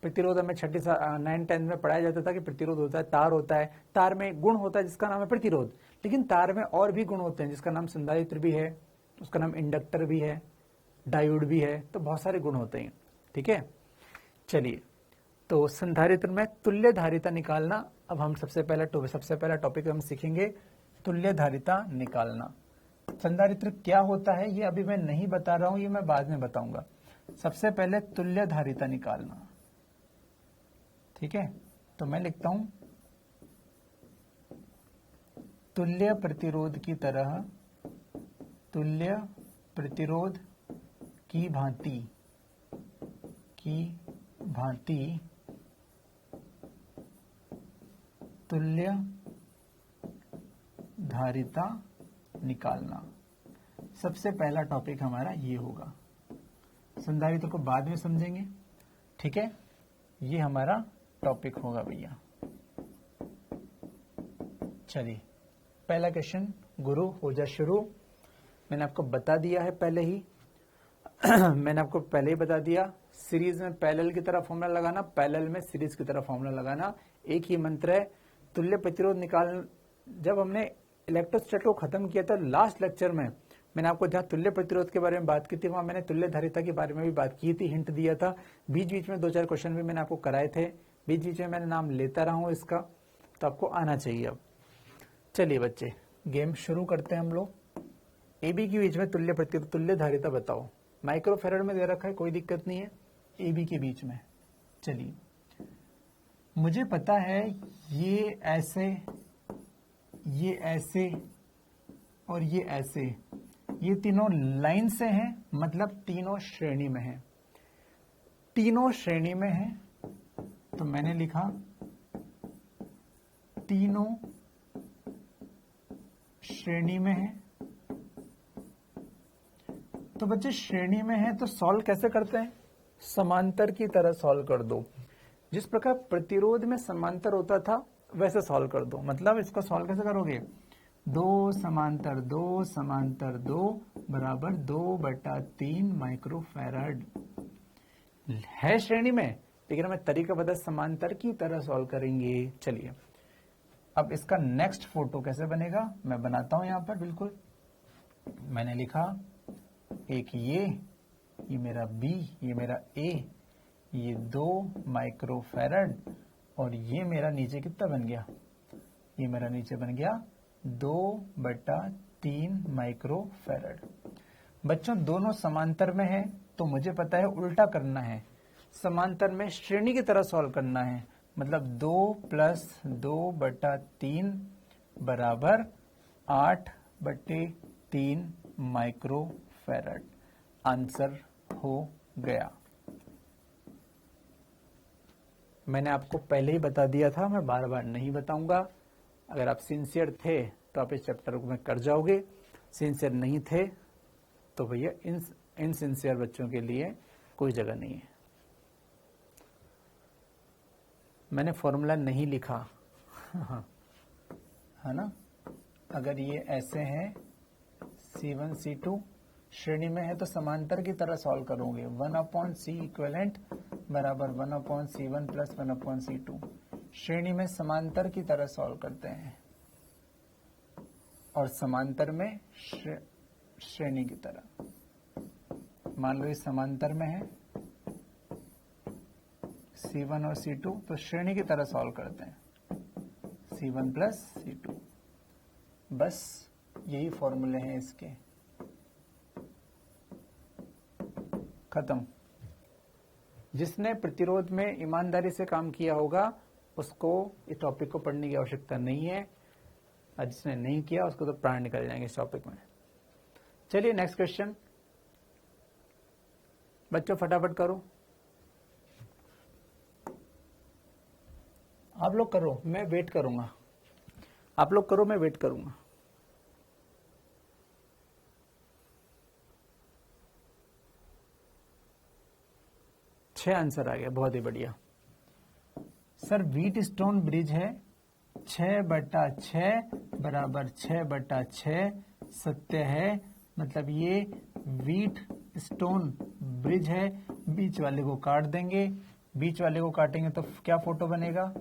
प्रतिरोध हमें 9-10 में पढ़ाया जाता था कि प्रतिरोध होता है, तार होता है, तार में गुण होता है जिसका नाम है प्रतिरोध, लेकिन तार में और भी गुण होते हैं जिसका नाम संधारित्र भी है, उसका नाम इंडक्टर भी है, डायोड भी है, तो बहुत सारे गुण होते हैं, ठीक है। चलिए, तो संधारित्र में तुल्य धारिता निकालना, अब हम सबसे पहला टॉपिक हम सीखेंगे तुल्य धारिता निकालना। संधारित्र क्या होता है ये अभी मैं नहीं बता रहा हूं, ये मैं बाद में बताऊंगा। सबसे पहले तुल्य धारिता निकालना, ठीक है। तो मैं लिखता हूं तुल्य प्रतिरोध की तरह, तुल्य प्रतिरोध की भांति तुल्य धारिता निकालना। सबसे पहला टॉपिक हमारा ये होगा। संधारित्र को बाद में समझेंगे, ठीक है। ये हमारा टॉपिक होगा भैया। चलिए, पहला क्वेश्चन, गुरु हो जा शुरू। मैंने आपको बता दिया है पहले ही बता दिया, सीरीज में पैरेलल की तरह फॉर्मूला लगाना, पैरेलल में सीरीज की तरह फॉर्मूला लगाना, एक ही मंत्र है। तुल्य प्रतिरोध निकाल, जब हमने इलेक्ट्रोस्टैट को खत्म किया था लास्ट लेक्चर में, मैंने आपको जहां तुल्य प्रतिरोध के बारे में बात की थी, वहां मैंने तुल्य धारिता के बारे में भी बात की थी, हिंट दिया था। बीच बीच में 2-4 क्वेश्चन भी मैंने आपको कराए थे, बीच बीच में मैंने नाम लेता रहा हूं इसका, तो आपको आना चाहिए अब। चलिए बच्चे, गेम शुरू करते हैं हम लोग। एबी के बीच में तुल्य प्रतिरोध, तुल्य धारिता बताओ। माइक्रोफैरड में दे रखा है, कोई दिक्कत नहीं है। एबी के बीच में, चलिए, मुझे पता है ये ऐसे और ये ऐसे, ये तीनों लाइन से हैं, मतलब तीनों श्रेणी में हैं। तीनों श्रेणी में हैं, तो मैंने लिखा तीनों श्रेणी में है। तो बच्चे श्रेणी में है तो सॉल्व कैसे करते हैं? समांतर की तरह सॉल्व कर दो। जिस प्रकार प्रतिरोध में समांतर होता था वैसे सॉल्व कर दो। मतलब इसको सॉल्व कैसे करोगे? दो समांतर दो बराबर 2/3 माइक्रोफैराड है श्रेणी में, लेकिन हमें तरीका बता समांतर की तरह सॉल्व करेंगे। चलिए अब इसका नेक्स्ट फोटो कैसे बनेगा मैं बनाता हूं। यहां पर बिल्कुल मैंने लिखा एक ये मेरा बी, ये मेरा ए, ये 2 माइक्रोफैराड और ये मेरा नीचे कितना बन गया, ये मेरा नीचे बन गया 2/3 माइक्रोफैराड। बच्चों दोनों समांतर में है तो मुझे पता है उल्टा करना है, समांतर में श्रेणी की तरह सॉल्व करना है, मतलब 2 + 2/3 बराबर 8/3 माइक्रोफैराड। आंसर हो गया। मैंने आपको पहले ही बता दिया था, मैं बार बार नहीं बताऊंगा। अगर आप सिंसियर थे तो आप इस चैप्टर में कर जाओगे, सिंसियर नहीं थे तो भैया इन सिंसियर बच्चों के लिए कोई जगह नहीं है। मैंने फॉर्मूला नहीं लिखा है ना। अगर ये ऐसे है C1 C2 श्रेणी में है तो समांतर की तरह सॉल्व करोगे। 1/C इक्विवेलेंट बराबर 1/C1 + 1/C2 श्रेणी में समांतर की तरह सॉल्व करते हैं और समांतर में श्रेणी की तरह। मान लो ये समांतर में है C1 और C2 तो श्रेणी की तरह सॉल्व करते हैं C1 + C2। बस यही फॉर्मूले हैं इसके, खत्म। जिसने प्रतिरोध में ईमानदारी से काम किया होगा उसको इस टॉपिक को पढ़ने की आवश्यकता नहीं है, और जिसने नहीं किया उसको तो प्राण निकल जाएंगे इस टॉपिक में। चलिए नेक्स्ट क्वेश्चन बच्चों फटाफट करो, आप लोग करो मैं वेट करूंगा, आप लोग करो मैं वेट करूंगा। छह आंसर आ गया, बहुत ही बढ़िया। सर व्हीट स्टोन ब्रिज है 6/6 बराबर 6/6 सत्य है, मतलब ये व्हीट स्टोन ब्रिज है। बीच वाले को काट देंगे, बीच वाले को काटेंगे तो क्या फोटो बनेगा,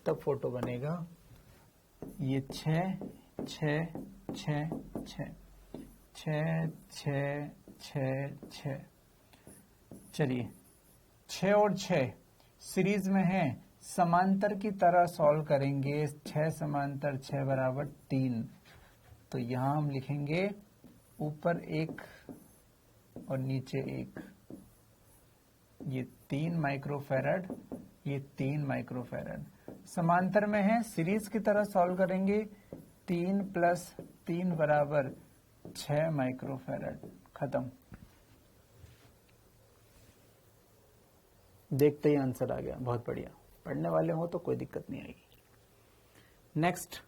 तब फोटो बनेगा ये 6 6 6 6 6 6 6 6। चलिए 6 और 6 सीरीज में है, समांतर की तरह सॉल्व करेंगे। 6 समांतर 6 बराबर 3, तो यहां हम लिखेंगे ऊपर 1 और नीचे 1, ये 3 माइक्रोफैराड, ये 3 माइक्रोफैराड। समांतर में है सीरीज की तरह सॉल्व करेंगे, 3 + 3 बराबर 6 माइक्रोफैराड। खत्म, देखते ही आंसर आ गया, बहुत बढ़िया। पढ़ने वाले हो तो कोई दिक्कत नहीं आएगी। नेक्स्ट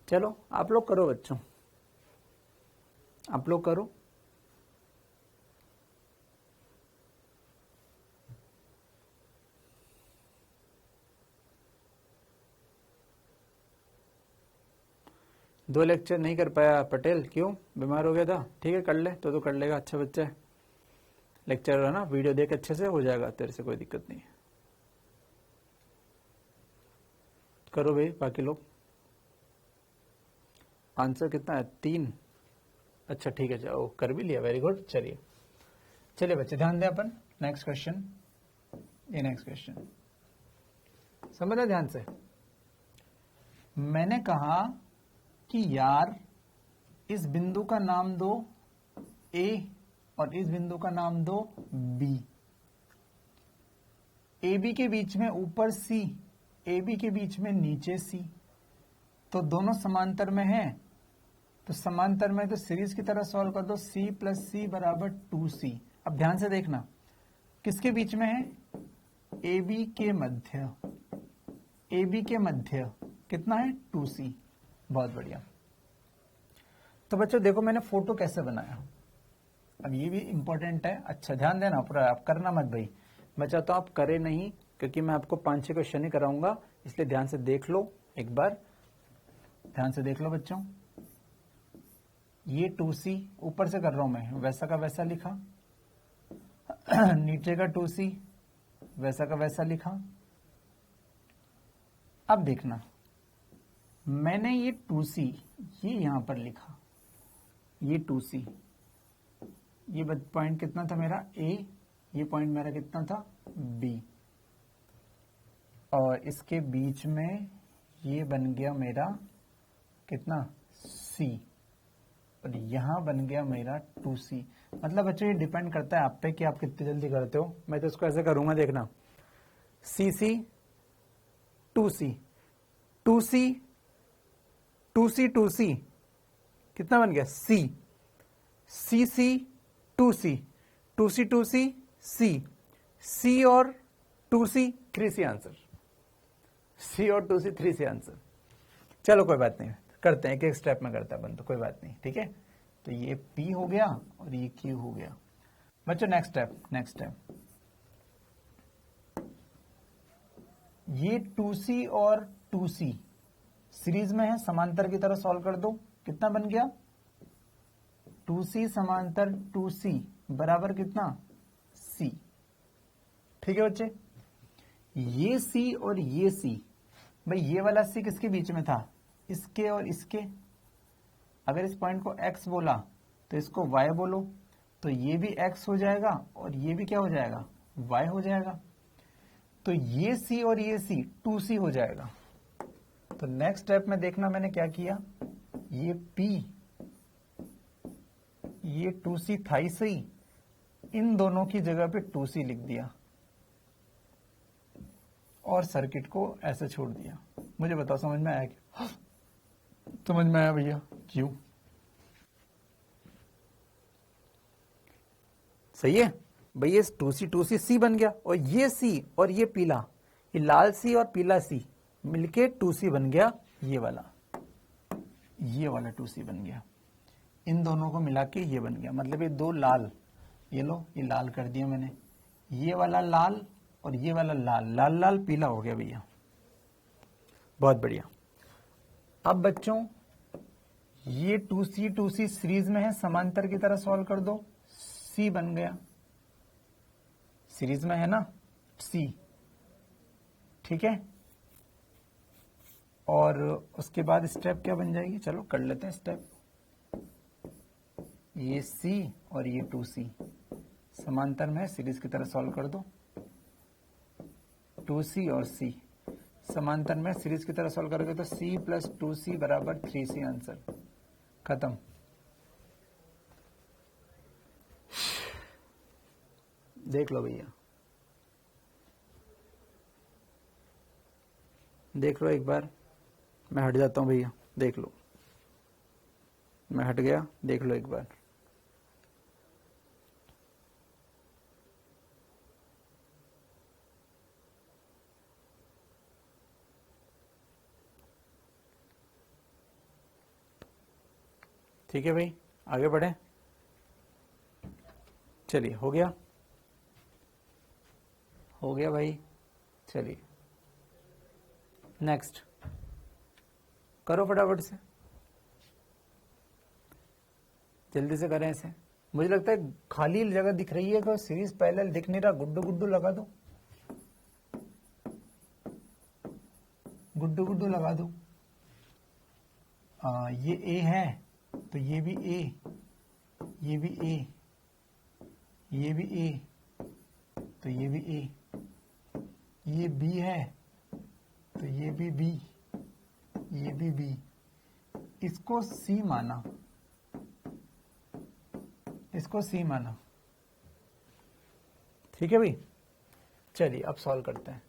चलो आप लोग करो बच्चों, आप लोग करो। दो लेक्चर नहीं कर पाया पटेल, क्यों बीमार हो गया था? ठीक है कर ले तो कर लेगा, अच्छा बच्चा है। लेक्चर है ना, वीडियो देख अच्छे से हो जाएगा तेरे से, कोई दिक्कत नहीं है। करो भाई बाकी लोग। आंसर कितना है? 3। अच्छा ठीक है, जाओ कर भी लिया, वेरी गुड। चलिए बच्चे ध्यान दें अपन। नेक्स्ट क्वेश्चन, ये नेक्स्ट क्वेश्चन समझना ध्यान से। मैंने कहा कि यार इस बिंदु का नाम दो A और इस बिंदु का नाम दो B। AB के बीच में ऊपर C, AB के बीच में नीचे C, तो दोनों समांतर में हैं, तो समांतर में तो सीरीज की तरह सॉल्व कर दो। C + C बराबर 2C। अब ध्यान से देखना किसके बीच में है, AB के मध्य, AB के मध्य कितना है 2C। बहुत बढ़िया। तो बच्चों देखो मैंने फोटो कैसे बनाया, अब ये भी इंपॉर्टेंट है, अच्छा ध्यान देना पूरा, आप करना मत भाई, मैं चाहता हूं आप करें नहीं, क्योंकि मैं आपको 5-6 क्वेश्चन ही कराऊंगा, इसलिए ध्यान से देख लो एक बार, ध्यान से देख लो बच्चों। ये 2C ऊपर से कर रहा हूं मैं, वैसा का वैसा लिखा नीचे का 2C वैसा का वैसा लिखा। अब देखना, मैंने ये 2C ये यहां पर लिखा, ये 2C, ये पॉइंट कितना था मेरा A, ये पॉइंट मेरा कितना था B, और इसके बीच में ये बन गया मेरा कितना C, और यहां बन गया मेरा 2C। मतलब बच्चों ये डिपेंड करता है आप पे कि आप कितनी जल्दी करते हो। मैं तो इसको ऐसे करूंगा, देखना, CC 2C 2C 2C 2C कितना बन गया C, CC 2C 2C 2C C, C और 2C 3C आंसर, C और 2C 3C आंसर। चलो कोई बात नहीं, करते हैं एक एक स्टेप में करता है बंद, तो कोई बात नहीं, ठीक है। तो ये P हो गया और ये Q हो गया। बच्चों नेक्स्ट स्टेप, ये 2C और 2C सीरीज में है, समांतर की तरह सॉल्व कर दो, कितना बन गया 2C समांतर 2C बराबर कितना C, ठीक है बच्चे। ये C और ये C, भाई ये वाला C किसके बीच में था, इसके और इसके, अगर इस पॉइंट को X बोला तो इसको Y बोलो, तो ये भी X हो जाएगा और ये भी क्या हो जाएगा Y हो जाएगा, तो ये C और ये C 2C हो जाएगा। तो नेक्स्ट स्टेप में देखना मैंने क्या किया, ये P ये 2C था ही सही, इन दोनों की जगह पे 2C लिख दिया और सर्किट को ऐसे छोड़ दिया। मुझे बताओ समझ में आया क्या? समझ में आया भैया? क्यों सही है भैया, 2C C बन गया, और ये C और ये पीला, ये लाल C और पीला C मिलके 2C बन गया, ये वाला 2C बन गया, इन दोनों को मिला के ये बन गया। मतलब ये दो लाल, ये लो ये लाल कर दिया मैंने, ये वाला लाल और ये वाला लाल, लाल लाल पीला हो गया भैया, बहुत बढ़िया। अब बच्चों ये 2C सीरीज में है, समांतर की तरह सॉल्व कर दो, C बन गया, सीरीज में है ना C, ठीक है। और उसके बाद स्टेप क्या बन जाएगी, चलो कर लेते हैं स्टेप। ये C और ये 2C समांतर में सीरीज की तरह सॉल्व कर दो, 2C और C समांतर में सीरीज की तरह सॉल्व करोगे तो C प्लस 2C बराबर 3C आंसर, खत्म। देख लो भैया, देख लो एक बार, मैं हट जाता हूं भैया, देख लो मैं हट गया, देख लो एक बार। ठीक है भाई, आगे बढ़े, चलिए हो गया भाई, चलिए नेक्स्ट करो फटाफट से, जल्दी से करें इसे। मुझे लगता है खाली जगह दिख रही है, कोई सीरीज पैरेलल दिख नहीं रहा, गुड्डू गुड्डू लगा दो, गुड्डू गुड्डू लगा दो। ये A है तो ये भी A, ये भी A, ये भी A तो ये भी A, ये B है तो ये भी B, ये भी B, इसको C माना, इसको C माना, ठीक है भाई। चलिए अब सॉल्व करते हैं,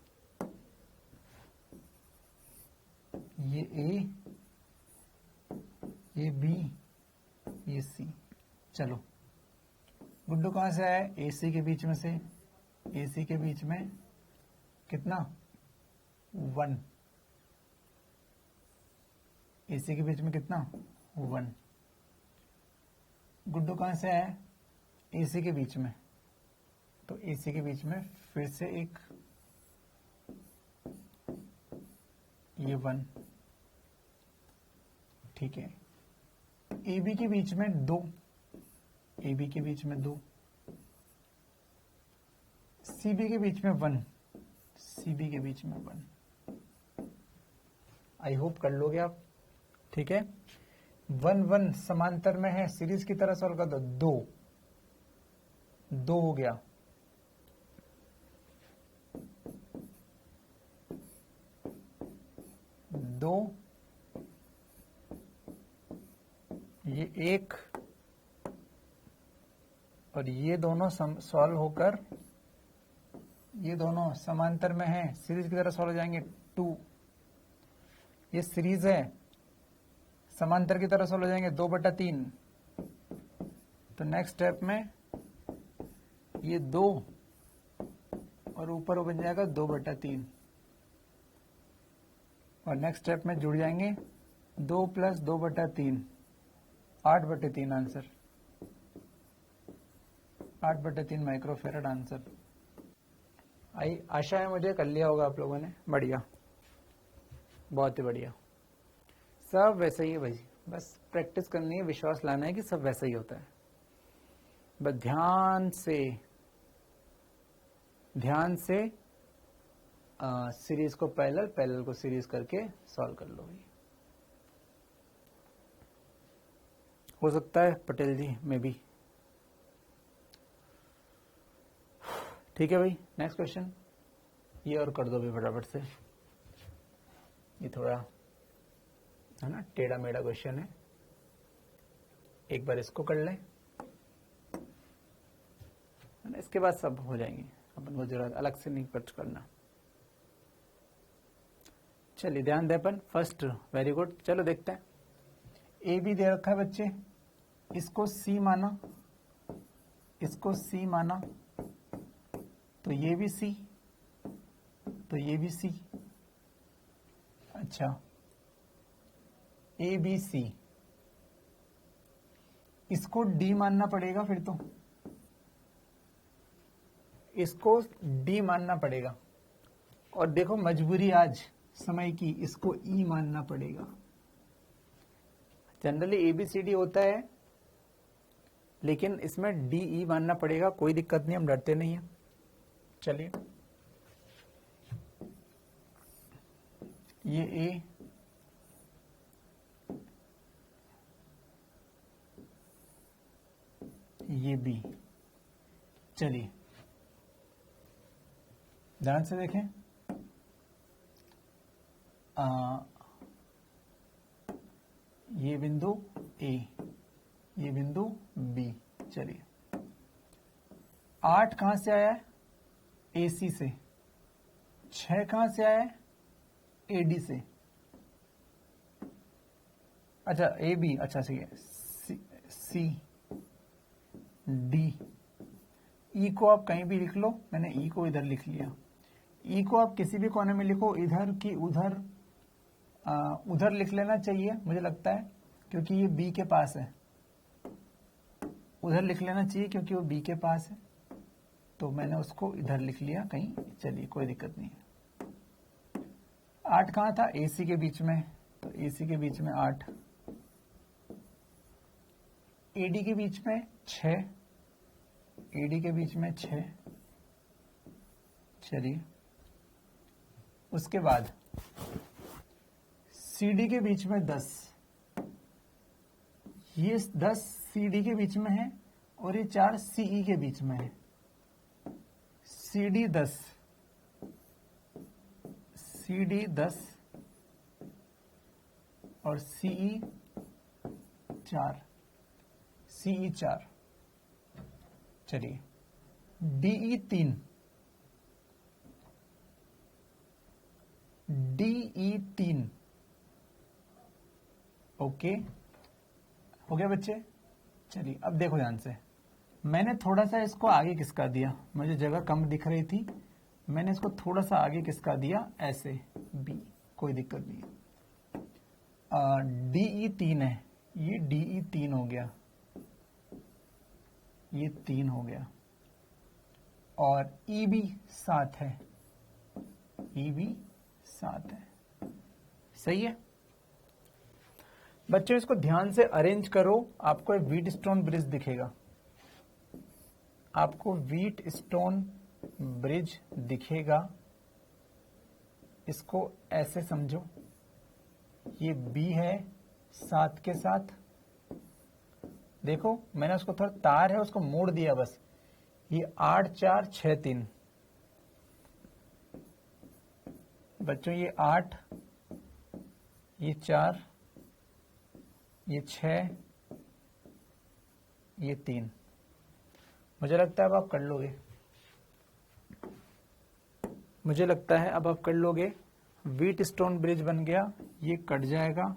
ये A, ये B, ये C। चलो गुड्डू कहां से आया, AC के बीच में से, AC के बीच में कितना 1, AC के बीच में कितना 1। गुड्डू कहां से आया, AC के बीच में, तो AC के बीच में फिर से एक ये 1, ठीक है। AB के बीच में 2, AB के बीच में 2, CB के बीच में 1, CB के बीच में 1। आई होप कर लोगे आप, ठीक है। 1 1 समांतर में है, सीरीज की तरह सॉल्व कर दो, 2 हो गया। दो, ये 1 और ये दोनों सॉल्व होकर, ये दोनों समांतर में है, सीरीज की तरह सॉल्व हो जाएंगे 2। ये सीरीज है, समांतर की तरह सॉल्व हो जाएंगे 2/3। तो नेक्स्ट स्टेप में ये 2 और ऊपर वो बन जाएगा 2/3, और नेक्स्ट स्टेप में जुड़ जाएंगे 2 + 2/3, 8/3 आंसर, 8/3 माइक्रोफेरेड आंसर। आशा है मुझे कर लिया होगा आप लोगों ने, बढ़िया, बहुत ही बढ़िया। सब वैसा ही है भाई, बस प्रैक्टिस करनी है, विश्वास लाना है कि सब वैसा ही होता है। बस ध्यान से सीरीज को पैरेलल को सीरीज करके सॉल्व कर लो भाई। हो सकता है पटेल जी में भी, ठीक है भाई। नेक्स्ट क्वेश्चन, ये और कर दो भी फटाफट से, ये थोड़ा है ना टेढ़ा मेढ़ा क्वेश्चन है, एक बार इसको कर लें, है ना, इसके बाद सब हो जाएंगे, अपन को जरूरत अलग से नहीं खर्च करना। चलिए ध्यान दे अपन, फर्स्ट वेरी गुड। चलो देखते हैं, ए बी दे रखा है बच्चे, इसको सी माना, इसको सी माना, तो ये भी सी, तो ये भी सी। अच्छा, ए बी सी, इसको डी मानना पड़ेगा, फिर तो इसको डी मानना पड़ेगा, और देखो मजबूरी आज समय की, इसको ई मानना पड़ेगा। जनरली ABCD होता है, लेकिन इसमें डी ई मानना पड़ेगा, कोई दिक्कत नहीं, हम डरते नहीं है। चलिए, ये ए, ये बी। चलिए ध्यान से देखें, ये बिंदु ए, ये बिंदु बी। चलिए 8 कहां से आया है? AC से। 6 कहां से आया है? AD से। अच्छा AB, अच्छा सही है, C D। E को आप कहीं भी लिख लो, मैंने E को इधर लिख लिया। E को आप किसी भी कोने में लिखो, इधर की उधर, उधर लिख लेना चाहिए मुझे लगता है, क्योंकि ये B के पास है। उधर लिख लेना चाहिए क्योंकि वो B के पास है, तो मैंने उसको इधर लिख लिया कहीं। चलिए कोई दिक्कत नहीं है। 8 कहाँ था? AC के बीच में, तो AC के बीच में 8, AD के बीच में 6, AD के बीच में 6। चलिए उसके बाद CD के बीच में 10, ये 10 CD के बीच में है और ये 4 CE के बीच में है। CD 10, CD 10 और CE 4, CE 4। चलिए DE 3, DE 3। ओके, हो गया बच्चे? चलिए अब देखो ध्यान से, मैंने थोड़ा सा इसको आगे खिसका दिया, मुझे जगह कम दिख रही थी, मैंने इसको थोड़ा सा आगे खिसका दिया ऐसे, B, कोई दिक्कत नहीं है। DE 3 है, ये DE 3 हो गया। ये 3 हो गया, और ई भी 7 है, ई भी 7 है। सही है बच्चों, इसको ध्यान से अरेंज करो, आपको एक व्हीट स्टोन ब्रिज दिखेगा, आपको व्हीट स्टोन ब्रिज दिखेगा। इसको ऐसे समझो, ये बी है 7 के साथ, देखो मैंने उसको थोड़ा तार है उसको मोड़ दिया बस, ये 8 4 6 3 बच्चों, ये 8, ये 4, ये 6, ये 3। मुझे लगता है अब आप कर लोगे, मुझे लगता है अब आप कर लोगे। व्हीट स्टोन ब्रिज बन गया, ये कट जाएगा,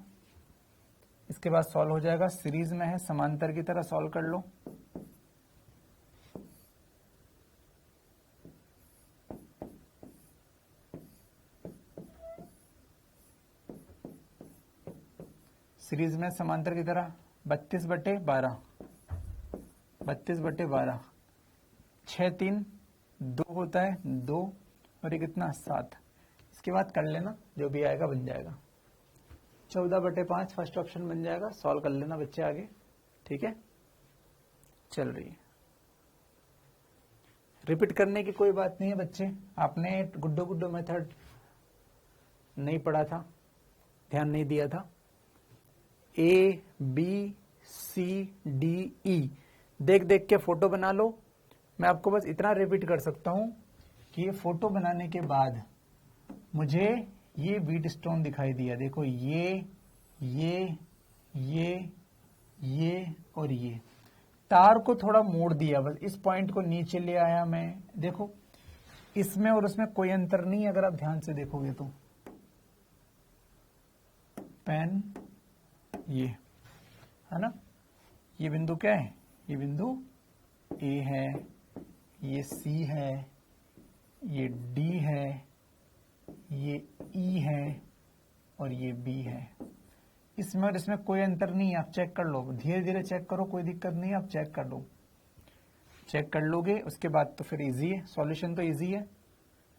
इसके बाद सॉल्व हो जाएगा। सीरीज में है, समांतर की तरह सॉल्व कर लो। सीरीज में समांतर की तरह 32/12, 32/12, 6 3 2 होता है 2, और ये कितना 7। इसके बाद कर लेना, जो भी आएगा बन जाएगा। 14/5 फर्स्ट ऑप्शन बन जाएगा, सॉल्व कर लेना बच्चे आगे। ठीक है, चल रही है। रिपीट करने की कोई बात नहीं है बच्चे, आपने गुड्डो गुड्डो मेथड नहीं पढ़ा था, ध्यान नहीं दिया था। A B C D E देख देख के फोटो बना लो। मैं आपको बस इतना रिपीट कर सकता हूं कि ये फोटो बनाने के बाद मुझे ये व्हीट स्टोन दिखाई दिया, देखो ये और ये तार को थोड़ा मोड़ दिया, बस इस पॉइंट को नीचे ले आया मैं। देखो इसमें और उसमें कोई अंतर नहीं, अगर आप ध्यान से देखोगे तो। पेन ये है ना, ये बिंदु क्या है, ये बिंदु ए है, ये सी है, ये डी है, ये ई है, और ये बी है। इसमें और इसमें कोई अंतर नहीं है, आप चेक कर लो, धीरे धीरे चेक करो, कोई दिक्कत नहीं है, आप चेक कर लो। चेक कर लोगे उसके बाद तो फिर इजी है, सॉल्यूशन तो इजी है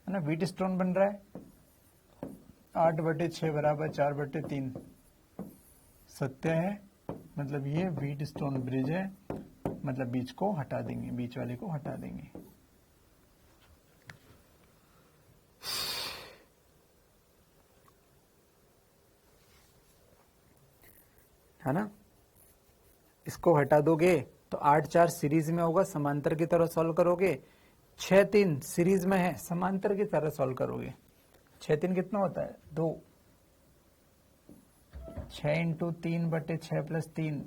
ना। व्हीट स्टोन बन रहा है 8/6 बराबर 4/3 सत्य है, मतलब ये व्हीट स्टोन ब्रिज है, मतलब बीच को हटा देंगे, बीच वाले को हटा देंगे। है ना, इसको हटा दोगे तो 8 4 सीरीज में होगा, समांतर की तरह सॉल्व करोगे। 6 3 सीरीज में है, समांतर की तरह सॉल्व करोगे। 6 3 कितना होता है 2, 6 इंटू 3/6 प्लस 3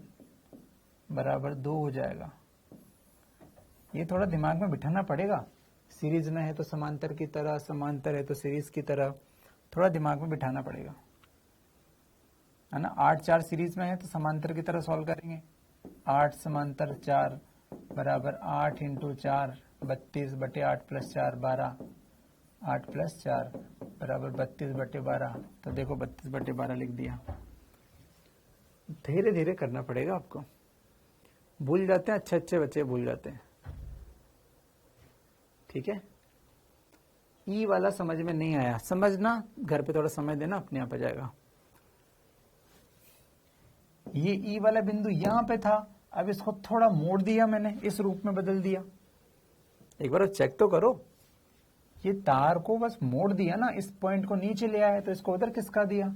बराबर 2 हो जाएगा। ये थोड़ा दिमाग में बिठाना पड़ेगा, सीरीज में है तो समांतर की तरह, समांतर है तो सीरीज की तरह, थोड़ा दिमाग में बिठाना पड़ेगा, है ना। 8 4 सीरीज में है तो समांतर की तरह सॉल्व करेंगे। 8 समांतर 4 बराबर 8 इंटू 4 32/8 प्लस 4 12, 8 प्लस 4 बराबर 32/12। तो देखो 32/12 लिख दिया। धीरे धीरे करना पड़ेगा आपको, भूल जाते हैं, अच्छे अच्छे बच्चे भूल जाते हैं। ठीक है, ई वाला समझ में नहीं आया, समझना, घर पे थोड़ा समय देना, अपने आप आ जाएगा। ये ई वाला बिंदु यहां पे था, अब इसको थोड़ा मोड़ दिया मैंने, इस रूप में बदल दिया। एक बार चेक तो करो, ये तार को बस मोड़ दिया ना, इस पॉइंट को नीचे ले आया, तो इसको उधर किसका दिया,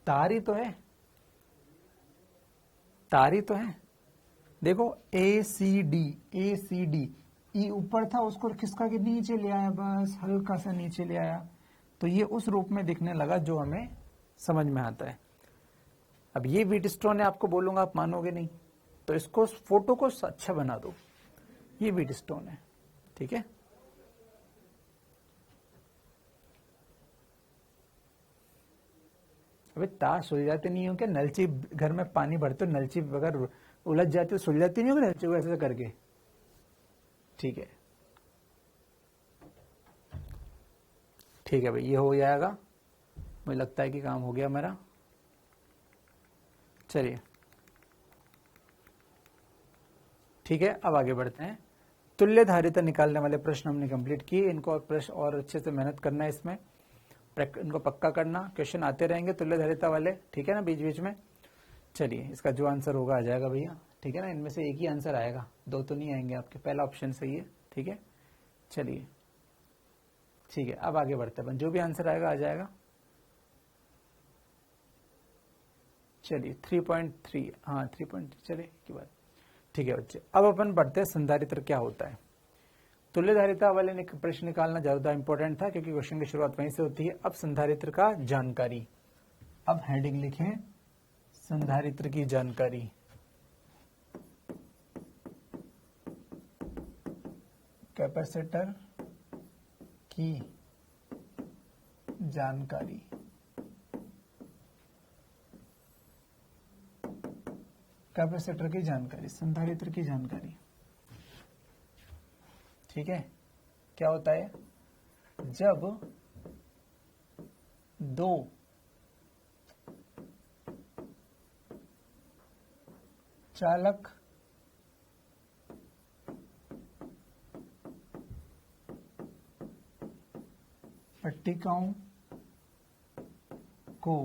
तार ही तो है, तार ही तो है। देखो ए सी डी, ई ऊपर था, उसको खिसका के नीचे ले आया, बस हल्का सा नीचे ले आया, तो ये उस रूप में दिखने लगा जो हमें समझ में आता है। अब ये व्हीट स्टोन है, आपको बोलूंगा आप मानोगे नहीं, तो इसको फोटो को अच्छा बना दो, ये व्हीट स्टोन है। ठीक है, अबे तार सुलझाते नहीं हो क्या, नलची घर में पानी भरते हो, नलची अगर उलझ जाती हो सुलझाती नहीं हो नलची को ऐसे करके। ठीक है, ठीक है भाई, ये हो जाएगा, मुझे लगता है कि काम हो गया मेरा। चलिए ठीक है, अब आगे बढ़ते हैं। तुल्य धारिता निकालने वाले प्रश्न हमने कंप्लीट किए। इनको और प्रश्न और अच्छे से मेहनत करना है, इसमें इनको पक्का करना, क्वेश्चन आते रहेंगे तुल्य धारिता वाले, ठीक है ना, बीच बीच में। चलिए, इसका जो आंसर होगा आ जाएगा भैया, ठीक है ना, इनमें से एक ही आंसर आएगा, दो तो नहीं आएंगे आपके, पहला ऑप्शन सही है, ठीक है। चलिए ठीक है, अब आगे बढ़ते हैं, जो भी आंसर आएगा आ जाएगा। चलिए 3.3, हाँ 3.3, चलिए की बात, ठीक है बच्चे। अब अपन बढ़ते हैं संधारित्र क्या होता है। तुल्य धारिता वाले प्रश्न निकालना ज्यादा इंपॉर्टेंट था क्योंकि क्वेश्चन की शुरुआत वहीं से होती है। अब संधारित्र का जानकारी, अब हेडिंग लिखें संधारित्र की जानकारी। कैपेसिटर की जानकारी, कैपेसिटर की जानकारी, संधारित्र की जानकारी, ठीक है। क्या होता है, जब दो चालक पट्टिकाओं को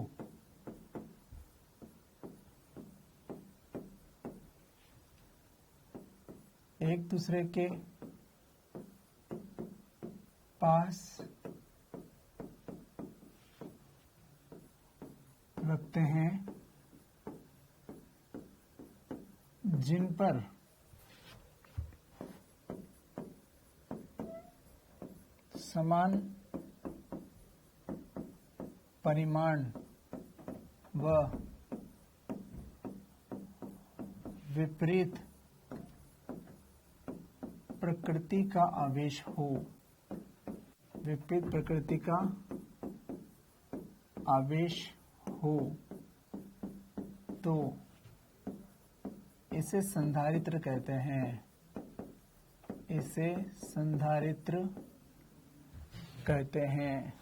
एक दूसरे के पास रखते हैं, जिन पर समान परिमाण व विपरीत प्रकृति का आवेश हो, विपरीत प्रकृति का आवेश हो, तो इसे संधारित्र कहते हैं, इसे संधारित्र कहते हैं,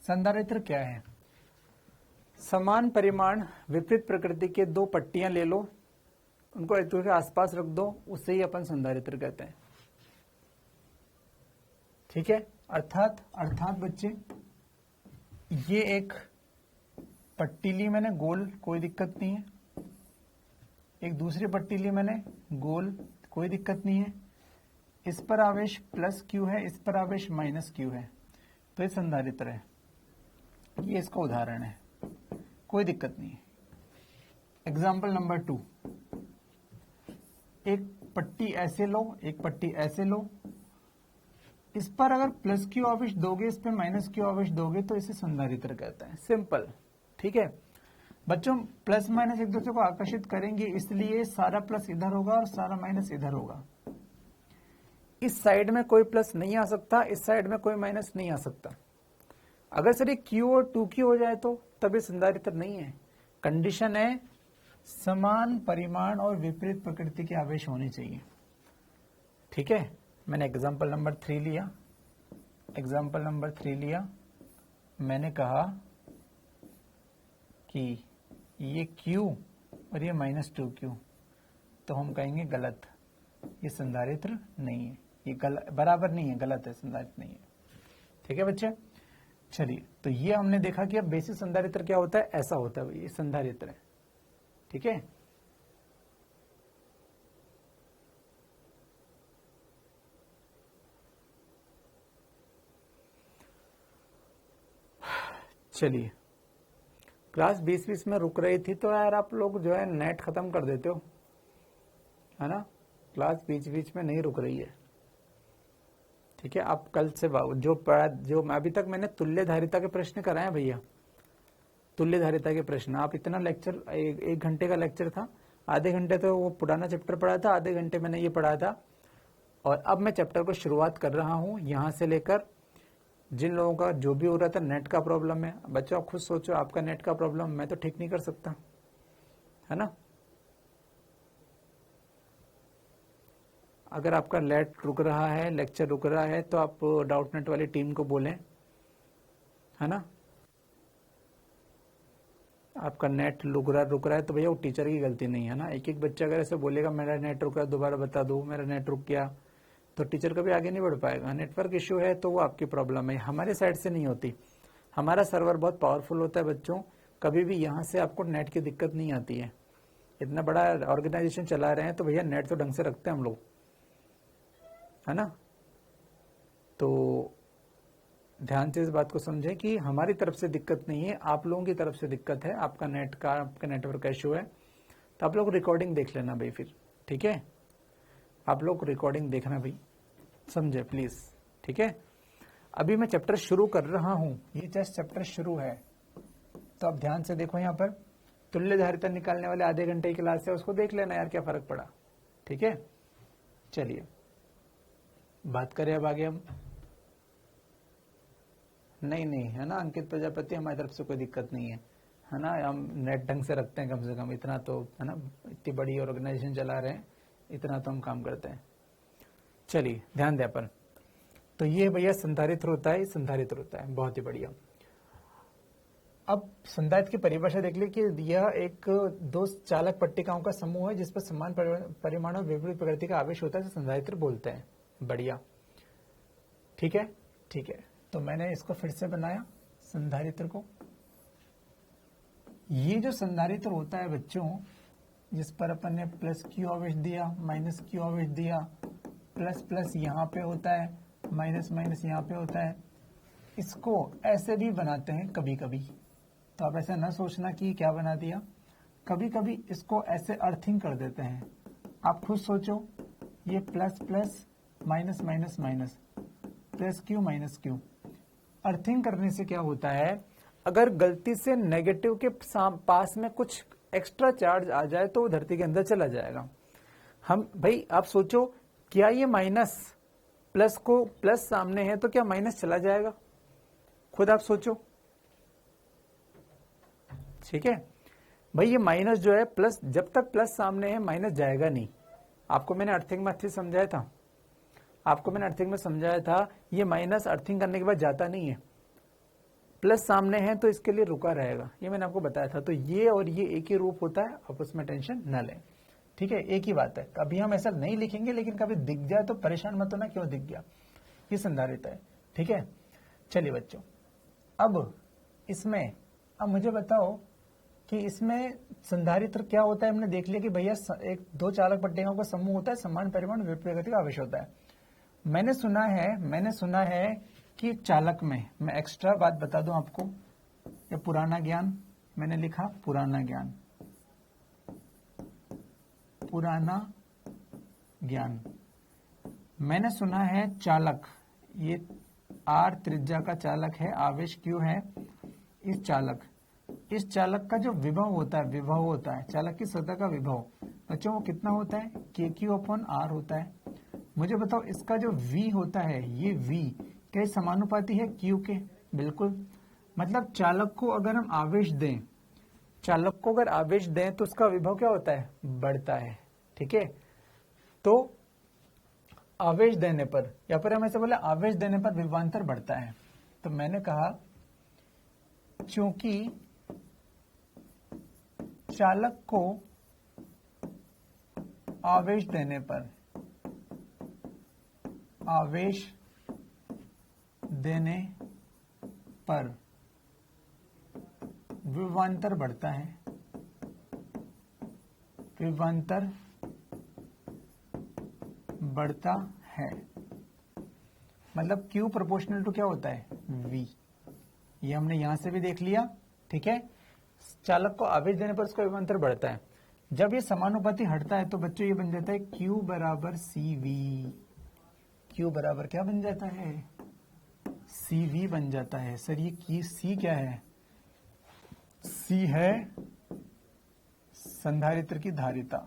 संधारित्र क्या है, समान परिमाण विपरीत प्रकृति के दो पट्टियां ले लो, उनको एक दूसरे के आसपास रख दो, उससे ही अपन संधारित्र कहते हैं, ठीक है। अर्थात बच्चे, ये एक पट्टी ली मैंने गोल, कोई दिक्कत नहीं है, एक दूसरी पट्टी ली मैंने गोल, कोई दिक्कत नहीं है, इस पर आवेश प्लस क्यू है, इस पर आवेश माइनस क्यू है, तो ये संधारित्र है। ये इसका उदाहरण है, कोई दिक्कत नहीं है। एग्जाम्पल नंबर 2, एक पट्टी ऐसे लो, एक पट्टी ऐसे लो, इस पर अगर प्लस क्यू आवेश दोगे, इस पर माइनस क्यू आवेश दोगे, तो इसे संधारित्र कहते हैं, सिंपल, ठीक है बच्चों। प्लस माइनस एक दूसरे को आकर्षित करेंगे, इसलिए सारा प्लस इधर होगा और सारा माइनस इधर होगा। इस साइड में कोई प्लस नहीं आ सकता, इस साइड में कोई माइनस नहीं आ सकता। अगर सर ये Q और 2Q हो जाए तो तभी संधारित्र नहीं है। कंडीशन है समान परिमाण और विपरीत प्रकृति के आवेश होने चाहिए, ठीक है। मैंने एग्जाम्पल नंबर 3 लिया, एग्जाम्पल नंबर 3 लिया, मैंने कहा कि ये Q और ये -2Q, तो हम कहेंगे गलत, ये संधारित्र नहीं है, ये बराबर नहीं है, गलत है, संधारित्र नहीं है, ठीक है बच्चे। चलिए, तो ये हमने देखा कि अब बेसिक संधारित्र क्या होता है, ऐसा होता है, ये संधारित्र है, ठीक है। चलिए, क्लास 20-20 में रुक रही थी, तो यार आप लोग जो है नेट खत्म कर देते हो, है ना, क्लास बीच बीच में नहीं रुक रही है, ठीक है। आप कल से जो अभी तक मैंने तुल्य धारिता के प्रश्न कराए भैया, तुल्य धारिता के प्रश्न, आप इतना लेक्चर, एक घंटे का लेक्चर था, आधे घंटे तो वो पुराना चैप्टर पढ़ा था, आधे घंटे मैंने ये पढ़ा था, और अब मैं चैप्टर को शुरुआत कर रहा हूँ यहाँ से लेकर। जिन लोगों का जो भी हो रहा था नेट का प्रॉब्लम है, बच्चों आप खुद सोचो, आपका नेट का प्रॉब्लम मैं तो ठीक नहीं कर सकता, है ना। अगर आपका नेट रुक रहा है, लेक्चर रुक रहा है, तो आप डाउटनेट वाली टीम को बोलें, है ना। आपका नेट रुक रहा है तो भैया वो टीचर की गलती नहीं है ना। एक एक बच्चा अगर ऐसे बोलेगा मेरा नेट रुक रहा है, दोबारा बता दो मेरा नेट रुक गया, तो टीचर कभी आगे नहीं बढ़ पाएगा। नेटवर्क इश्यू है तो वो आपकी प्रॉब्लम है, हमारे साइड से नहीं होती। हमारा सर्वर बहुत पावरफुल होता है बच्चों, कभी भी यहाँ से आपको नेट की दिक्कत नहीं आती है। इतना बड़ा ऑर्गेनाइजेशन चला रहे हैं तो भैया नेट तो ढंग से रखते हैं हम लोग, है ना। तो ध्यान से इस बात को समझें कि हमारी तरफ से दिक्कत नहीं है, आप लोगों की तरफ से दिक्कत है, आपका नेट का आपका नेटवर्क का इशू है। तो आप लोग रिकॉर्डिंग देख लेना भाई फिर, ठीक है। आप लोग रिकॉर्डिंग देखना भाई, समझे प्लीज, ठीक है। अभी मैं चैप्टर शुरू कर रहा हूं, ये जस्ट चैप्टर शुरू है, तो आप ध्यान से देखो। यहाँ पर तुल्य धारिता निकालने वाले आधे घंटे की क्लास है, उसको देख लेना यार, क्या फर्क पड़ा, ठीक है। चलिए बात करें अब आगे हम। नहीं है ना अंकित प्रजापति, हमारी तरफ से कोई दिक्कत नहीं है ना। हम नेट ढंग से रखते हैं कम से कम, इतना तो है ना, इतनी बड़ी ऑर्गेनाइजेशन चला रहे हैं, इतना तो हम काम करते हैं। चलिए ध्यान दें अपन, तो ये भैया संधारित्र होता है, संधारित्र होता है, बहुत ही बढ़िया। अब संधारित्र की परिभाषा देख ली कि यह एक दो चालक पट्टिकाओं का समूह है जिस पर समान परिमाण और विपरीत प्रकृति का आवेश होता है, तो संधारित्र बोलते हैं। बढ़िया, ठीक है ठीक है। तो मैंने इसको फिर से बनाया संधारित्र को। ये जो संधारित्र होता है बच्चों, जिस पर अपन ने प्लस क्यू आवेश दिया, माइनस क्यू आवेश दिया, प्लस प्लस यहाँ पे होता है, माइनस माइनस यहाँ पे होता है, इसको ऐसे भी बनाते हैं कभी कभी। तो आप ऐसा ना सोचना कि क्या बना दिया, कभी कभी इसको ऐसे अर्थिंग कर देते हैं। आप खुद सोचो, ये plus plus minus minus minus, plus Q minus Q. Earthing करने से क्या होता है, अगर गलती से नेगेटिव के पास में कुछ एक्स्ट्रा चार्ज आ जाए तो वो धरती के अंदर चला जाएगा। हम भाई आप सोचो, क्या ये माइनस प्लस को प्लस सामने है तो क्या माइनस चला जाएगा? खुद आप सोचो, ठीक है भाई। ये माइनस जो है प्लस, जब तक प्लस सामने है माइनस जाएगा नहीं। आपको मैंने अर्थिंग में अच्छे समझाया था, आपको मैंने अर्थिंग में समझाया था, ये माइनस अर्थिंग करने के बाद जाता नहीं है, प्लस सामने है तो इसके लिए रुका रहेगा, ये मैंने आपको बताया था। तो ये और ये एक ही रूप होता है, आप उसमें टेंशन न लें, ठीक है। एक ही बात है, कभी हम ऐसा नहीं लिखेंगे, लेकिन कभी दिख जाए तो परेशान मत होना क्यों दिख गया, ये संधारित्र है, ठीक है। चलिए बच्चों, अब इसमें अब मुझे बताओ कि इसमें संधारित्र क्या होता है। हमने देख लिया कि भैया एक दो चालक पट्टिकाओं का समूह होता है, समान परिमाण विपरीत प्रकृति का आवेश होता है। मैंने सुना है कि चालक में, मैं एक्स्ट्रा बात बता दूं आपको, ये पुराना ज्ञान मैंने लिखा, पुराना ज्ञान मैंने सुना है चालक, ये आर त्रिज्या का चालक है, आवेश क्यू है। इस चालक का जो विभव होता है, चालक की सतह का विभव बच्चों वो कितना होता है, के क्यू अपॉन आर होता है। मुझे बताओ इसका जो v होता है, ये v क्या समानुपाती है q के? बिल्कुल। मतलब चालक को अगर हम आवेश दें, तो उसका विभव क्या होता है, बढ़ता है, ठीक है। तो आवेश देने पर, या फिर हम ऐसे बोले आवेश देने पर विभवांतर बढ़ता है। तो मैंने कहा क्योंकि चालक को आवेश देने पर विभवांतर बढ़ता है, मतलब Q प्रोपोर्शनल टू क्या होता है, V। ये हमने यहां से भी देख लिया, ठीक है। चालक को आवेश देने पर उसका विभवांतर बढ़ता है। जब ये समानुपाती हटता है तो बच्चों ये बन जाता है Q बराबर CV। Q बराबर क्या बन जाता है, CV बन जाता है। सर ये C क्या है, C है संधारित्र की धारिता,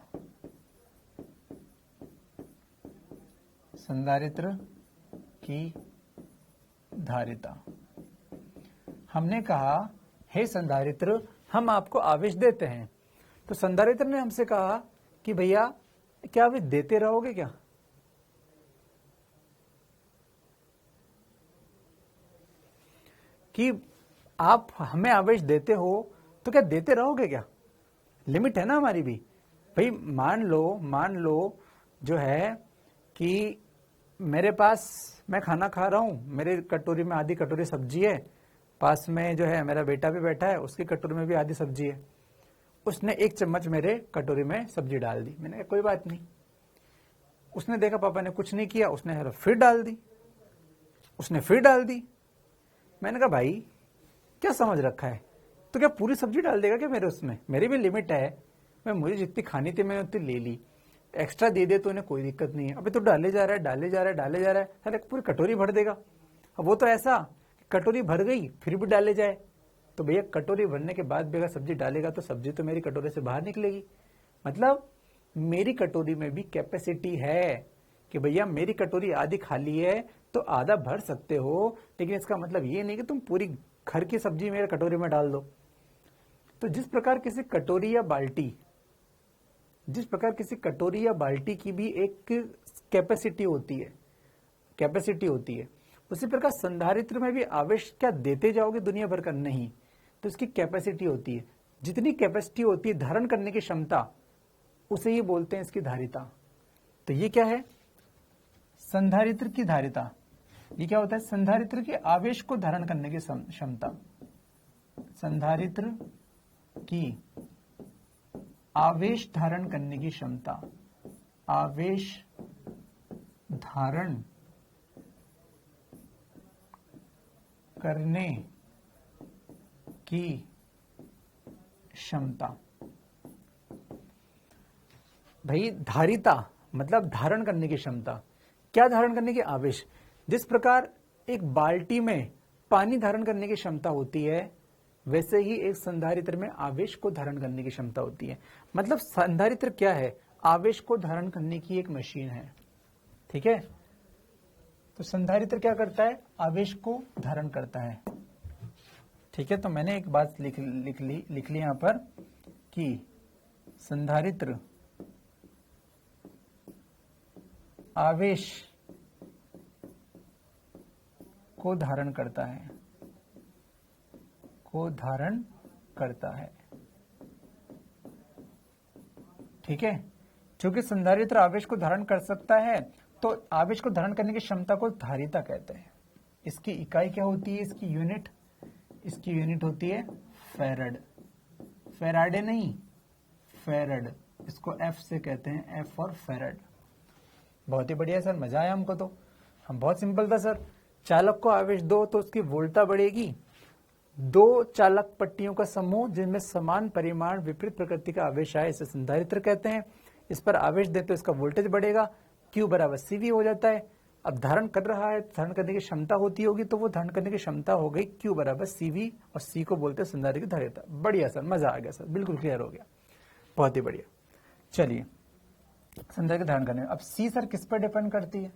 हमने कहा हे संधारित्र, हम आपको आवेश देते हैं। तो संधारित्र ने हमसे कहा कि भैया क्या आवेश देते रहोगे क्या? कि आप हमें आवेश देते हो तो क्या देते रहोगे क्या? लिमिट है ना हमारी भी भाई। मान लो जो है कि मेरे पास मैं खाना खा रहा हूं, मेरे कटोरी में आधी कटोरी सब्जी है, पास में जो है मेरा बेटा भी बैठा है, उसकी कटोरी में भी आधी सब्जी है, उसने 1 चम्मच मेरे कटोरी में सब्जी डाल दी, मैंने कहा कोई बात नहीं। उसने देखा पापा ने कुछ नहीं किया, उसने फिर डाल दी, उसने फिर डाल दी। मैंने कहा भाई क्या समझ रखा है, तो क्या पूरी सब्जी डाल देगा क्या मेरे उसमें? मेरी भी लिमिट है, मैं मुझे जितनी खानी थी मैंने उतनी ले ली, एक्स्ट्रा दे दे तो उन्हें कोई दिक्कत नहीं है। अबे तो डाले जा रहा है, डाले जा रहा है, डाले जा रहा है, साले पूरी कटोरी भर देगा। अब वो तो ऐसा कटोरी भर गई फिर भी डाले जाए, तो भैया कटोरी भरने के बाद भी अगर सब्जी डालेगा तो सब्जी तो मेरी कटोरी से बाहर निकलेगी। मतलब मेरी कटोरी में भी कैपेसिटी है कि भैया मेरी कटोरी आधी खाली है तो आधा भर सकते हो, लेकिन इसका मतलब ये नहीं कि तुम पूरी घर की सब्जी मेरे कटोरी में डाल दो। तो जिस प्रकार किसी कटोरी या बाल्टी की भी एक कैपेसिटी होती है, उसी प्रकार संधारित्र में भी आवेश क्या देते जाओगे दुनिया भर का? नहीं, तो इसकी कैपेसिटी होती है। जितनी कैपेसिटी होती है धारण करने की क्षमता, उसे ही बोलते हैं इसकी धारिता। तो ये क्या है? संधारित्र की धारिता। ये क्या होता है? संधारित्र के आवेश को धारण करने की क्षमता। संधारित्र की आवेश धारण करने की क्षमता, आवेश धारण करने की क्षमता। भाई धारिता मतलब धारण करने की क्षमता। क्या धारण करने की? आवेश। जिस प्रकार एक बाल्टी में पानी धारण करने की क्षमता होती है, वैसे ही एक संधारित्र में आवेश को धारण करने की क्षमता होती है। मतलब संधारित्र क्या है? आवेश को धारण करने की एक मशीन है। ठीक है, तो संधारित्र क्या करता है? आवेश को धारण करता है। ठीक है, तो मैंने एक बात लिख ली यहां पर कि संधारित्र आवेश को धारण करता है, ठीक है। चूंकि संधारित्र आवेश को धारण कर सकता है, तो आवेश को धारण करने की क्षमता को धारिता कहते हैं। इसकी इकाई क्या होती है? इसकी यूनिट होती है फैरड। फैराडे नहीं, फैरड। इसको एफ से कहते हैं, एफ फॉर फैरड। बहुत ही बढ़िया सर, मजा आया हमको तो। हम बहुत सिंपल था सर। चालक को आवेश दो तो उसकी वोल्टता बढ़ेगी। 2 चालक पट्टियों का समूह जिनमें समान परिमाण विपरीत प्रकृति का आवेश आए, इसे संधारित्र कहते हैं। इस पर आवेश दे तो इसका वोल्टेज बढ़ेगा, Q बराबर CV हो जाता है। अब धारण कर रहा है, धारण करने की क्षमता होती होगी, तो वो धारण करने की क्षमता हो गई Q बराबर CV, और C को बोलते हैं संधारित्र की धारिता। बढ़िया सर, मजा आ गया सर, बिल्कुल क्लियर हो गया, बहुत ही बढ़िया। चलिए, संधारित्र धारण करने, अब C सर किस पर डिपेंड करती है?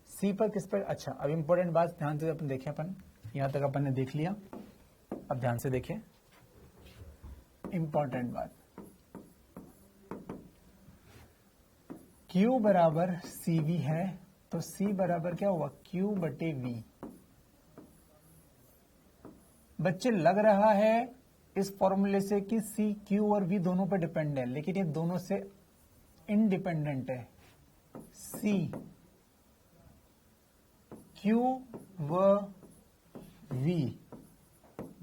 C पर किस पर? अच्छा, अब इंपॉर्टेंट बात ध्यान से अपन देखें। अपन यहां तक अपन ने देख लिया, अब ध्यान से देखें इंपॉर्टेंट बात। Q बराबर CV है, तो C बराबर क्या हुआ? Q बटे V। बच्चे लग रहा है इस फॉर्मूले से कि C, Q और V दोनों पर डिपेंड है, लेकिन ये दोनों से इंडिपेंडेंट है। C, Q व V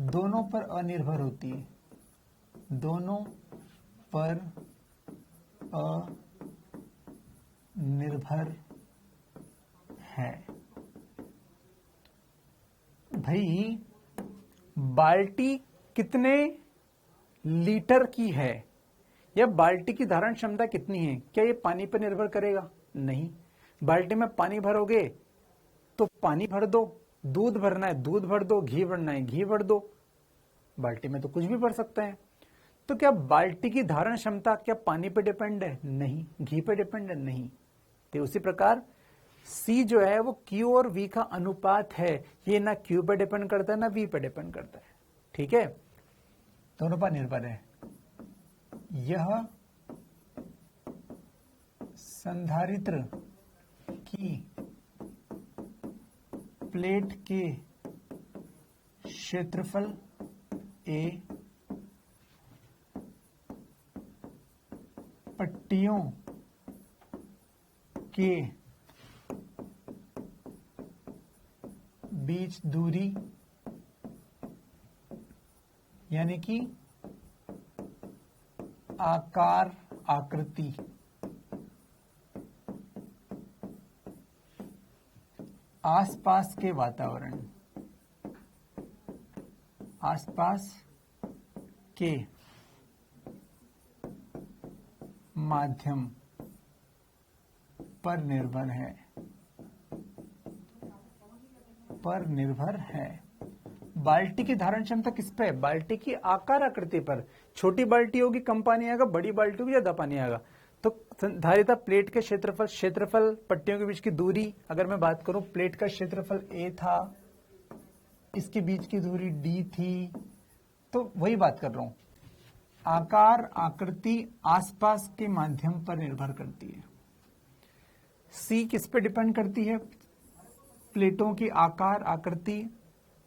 दोनों पर अनिर्भर होती है, दोनों पर अनिर्भर है। भाई बाल्टी कितने लीटर की है, या बाल्टी की धारण क्षमता कितनी है, क्या ये पानी पर निर्भर करेगा? नहीं। बाल्टी में पानी भरोगे तो पानी भर दो, दूध भरना है दूध भर दो, घी भरना है घी भर दो। बाल्टी में तो कुछ भी भर सकते हैं। तो क्या बाल्टी की धारण क्षमता क्या पानी पर डिपेंड है? नहीं। घी पर डिपेंड है? नहीं। तो उसी प्रकार C जो है वो Q और V का अनुपात है, ये ना Q पर डिपेंड करता है ना V पर डिपेंड करता है। ठीक है, दोनों पर निर्भर है। यह संधारित्र की प्लेट के क्षेत्रफल A पट्टियों के बीच दूरी यानी कि आकार आकृति आसपास के वातावरण आसपास के माध्यम पर निर्भर है। बाल्टी की धारण क्षमता किस पे है? बाल्टी की आकार आकृति पर। छोटी बाल्टी होगी कम पानी आएगा, बड़ी बाल्टी होगी ज्यादा पानी आएगा। तो धारिता प्लेट के क्षेत्रफल पट्टियों के बीच की दूरी, अगर मैं बात करूं प्लेट का क्षेत्रफल a था, इसके बीच की दूरी d थी, तो वही बात कर रहा हूं। आकार आकृति आसपास के माध्यम पर निर्भर करती है। C किस पे डिपेंड करती है? प्लेटों की आकार आकृति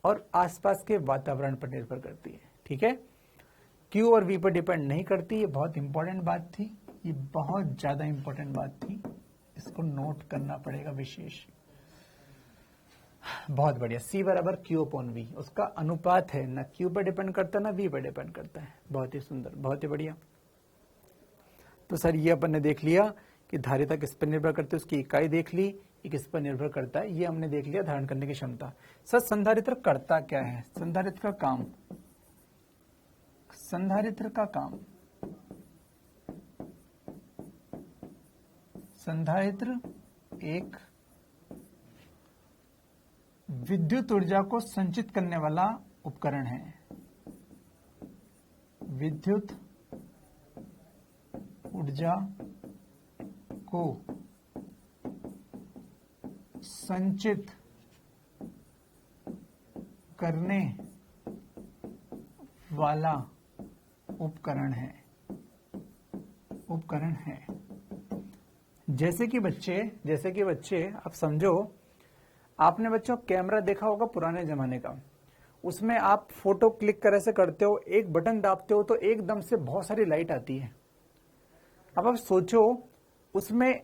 और आसपास के वातावरण पर निर्भर करती है। ठीक है, Q और V पर डिपेंड नहीं करती। ये बहुत इंपॉर्टेंट बात थी, ये बहुत ज्यादा इंपॉर्टेंट बात थी, इसको नोट करना पड़ेगा विशेष। बहुत बढ़िया। C बराबर Q/V उसका अनुपात है, ना Q पर डिपेंड करता ना V पर डिपेंड करता है। बहुत ही सुंदर, बहुत ही बढ़िया। तो सर ये अपन ने देख लिया कि धारिता किस पर निर्भर करती है, उसकी इकाई देख ली, ये किस पर निर्भर करता है, ये हमने देख लिया धारण करने की क्षमता। सर संधारित्र करता क्या है? संधारित्र का काम, संधारित्र का काम, संधारित्र एक विद्युत ऊर्जा को संचित करने वाला उपकरण है। विद्युत ऊर्जा को संचित करने वाला उपकरण है। जैसे कि बच्चे आप समझो, आपने बच्चों कैमरा देखा होगा पुराने जमाने का, उसमें आप फोटो क्लिक करे से करते हो, एक बटन दाबते हो तो एकदम से बहुत सारी लाइट आती है। अब आप सोचो, उसमें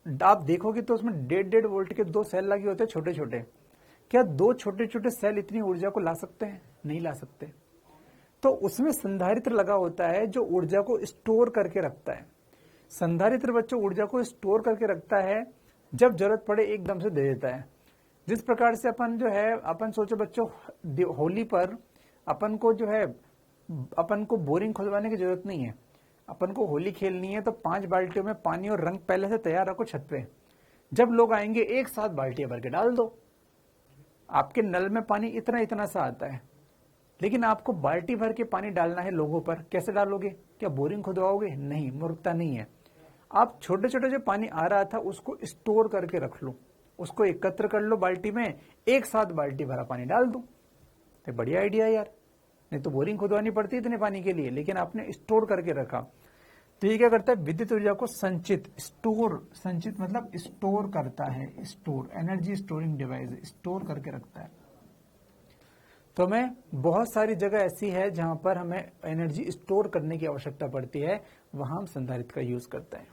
आप देखोगे तो उसमें 1.5 वोल्ट के 2 सेल लगे होते हैं छोटे छोटे। क्या 2 छोटे छोटे सेल इतनी ऊर्जा को ला सकते हैं? नहीं ला सकते। तो उसमें संधारित्र लगा होता है जो ऊर्जा को स्टोर करके रखता है। संधारित्र बच्चों ऊर्जा को स्टोर करके रखता है, जब जरूरत पड़े एकदम से दे देता है। जिस प्रकार से अपन सोचो बच्चों, होली पर अपन को बोरिंग खुदवाने की जरूरत नहीं है। अपन को होली खेलनी है तो 5 बाल्टियों में पानी और रंग पहले से तैयार रखो छत पे। जब लोग आएंगे एक साथ बाल्टियां भर के डाल दो। आपके नल में पानी इतना इतना सा आता है, लेकिन आपको बाल्टी भर के पानी डालना है लोगों पर। कैसे डालोगे? क्या बोरिंग खुदवाओगे? नहीं, मूर्खता नहीं है। आप छोटे छोटे जो पानी आ रहा था उसको स्टोर करके रख लो, उसको एकत्र कर लो बाल्टी में, एक साथ बाल्टी भरा पानी डाल दो। तो बढ़िया आइडिया यार, नहीं तो बोरिंग खुदवानी पड़ती इतने पानी के लिए, लेकिन आपने स्टोर करके रखा। तो ये क्या करता है? विद्युत ऊर्जा को संचित मतलब स्टोर करता है। Store, energy storing device, store करके रखता है। तो हमें बहुत सारी जगह ऐसी है जहां पर हमें एनर्जी स्टोर करने की आवश्यकता पड़ती है, वहां हम संधारित्र का यूज करते हैं।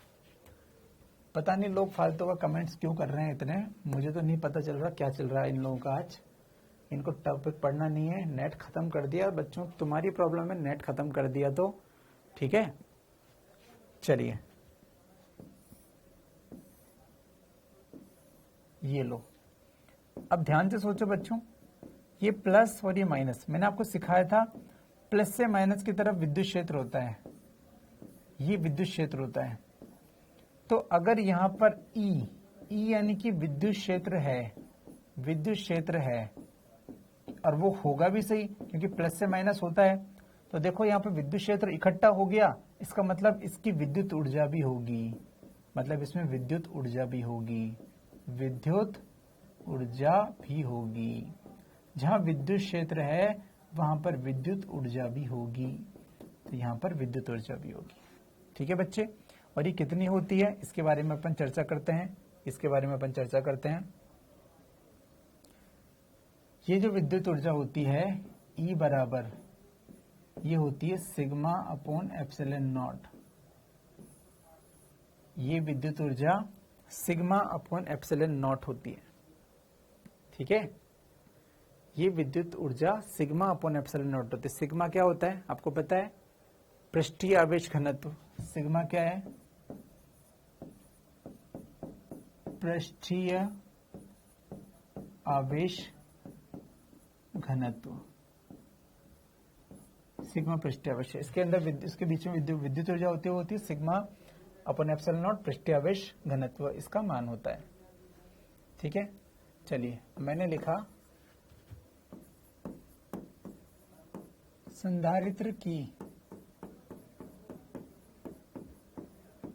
पता नहीं लोग फालतू का कमेंट्स क्यों कर रहे हैं इतने, मुझे तो नहीं पता चल रहा क्या चल रहा है इन लोगों का। आज इनको टॉपिक पढ़ना नहीं है, नेट खत्म कर दिया। बच्चों तुम्हारी प्रॉब्लम है, नेट खत्म कर दिया तो ठीक है। चलिए ये लो, अब ध्यान से सोचो बच्चों, ये प्लस और ये माइनस, मैंने आपको सिखाया था प्लस से माइनस की तरफ विद्युत क्षेत्र होता है, ये विद्युत क्षेत्र होता है। तो अगर यहां पर E यानी कि विद्युत क्षेत्र है, और वो होगा भी सही क्योंकि प्लस से माइनस होता है। तो देखो यहाँ पे विद्युत क्षेत्र इकट्ठा हो गया, इसका मतलब इसकी विद्युत ऊर्जा भी होगी, मतलब इसमें विद्युत ऊर्जा भी होगी। जहां विद्युत क्षेत्र है वहां पर विद्युत ऊर्जा भी होगी, तो यहाँ पर विद्युत ऊर्जा भी होगी। ठीक है बच्चे, और ये कितनी होती है इसके बारे में अपन चर्चा करते हैं। ये जो विद्युत ऊर्जा होती है E बराबर, ये होती है सिग्मा अपॉन एप्सिलॉन नॉट। ये विद्युत ऊर्जा सिग्मा अपॉन एप्सिलॉन नॉट होती है। ठीक है, ये विद्युत ऊर्जा सिग्मा अपॉन एप्सिलॉन नॉट होती है। सिग्मा क्या होता है आपको पता है? पृष्ठीय आवेश घनत्व। सिग्मा क्या है? पृष्ठीय आवेश घनत्व। सिग्मा पृष्ठीय आवेश, इसके अंदर इसके बीच में विद्युत ऊर्जा होती है, वो होती है सिग्मा अपॉन एप्सिलॉन नॉट पृष्ठीय आवेश घनत्व, इसका मान होता है। ठीक है, चलिए मैंने लिखा संधारित्र की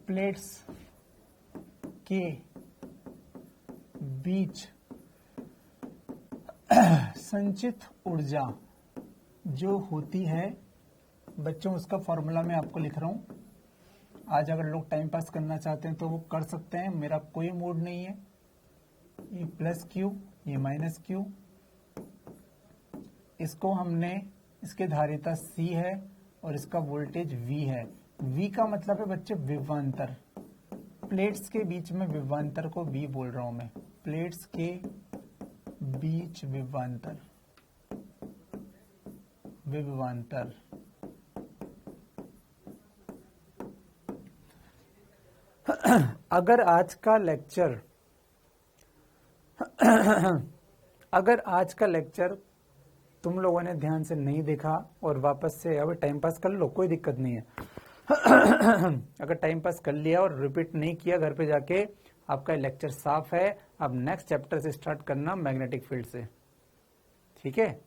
प्लेट्स के बीच संचित ऊर्जा जो होती है, बच्चों उसका फॉर्मूला मैं आपको लिख रहा हूं। आज अगर लोग टाइम पास करना चाहते हैं तो वो कर सकते हैं, मेरा कोई मूड नहीं है। ये प्लस क्यू, ये माइनस क्यू, इसको हमने, इसके धारिता C है और इसका वोल्टेज V है। V का मतलब है बच्चे विभवांतर। प्लेट्स के बीच में विभवांतर को V बोल रहा हूं मैं। प्लेट्स के बीच विभवांतर, विभवांतर। अगर आज का लेक्चर तुम लोगों ने ध्यान से नहीं देखा और वापस से अब टाइम पास कर लो, कोई दिक्कत नहीं है। अगर टाइम पास कर लिया और रिपीट नहीं किया घर पे जाके, आपका लेक्चर साफ है। अब नेक्स्ट चैप्टर से स्टार्ट करना, मैग्नेटिक फील्ड से। ठीक है,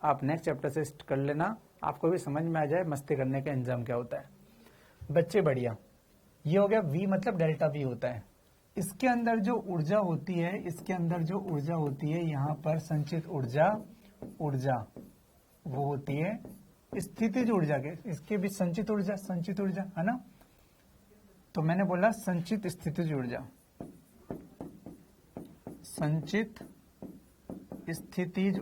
आप नेक्स्ट चैप्टर से कर लेना, आपको भी समझ में आ जाए मस्ती करने का इंजाम क्या होता है। बच्चे बढ़िया, ये हो गया V मतलब डेल्टा V होता है। इसके अंदर जो ऊर्जा होती है, इसके अंदर जो ऊर्जा होती है, यहाँ पर संचित ऊर्जा वो होती है स्थितिज ऊर्जा के, इसके भी संचित ऊर्जा है ना। तो मैंने बोला संचित स्थितिज ऊर्जा, संचित स्थितिज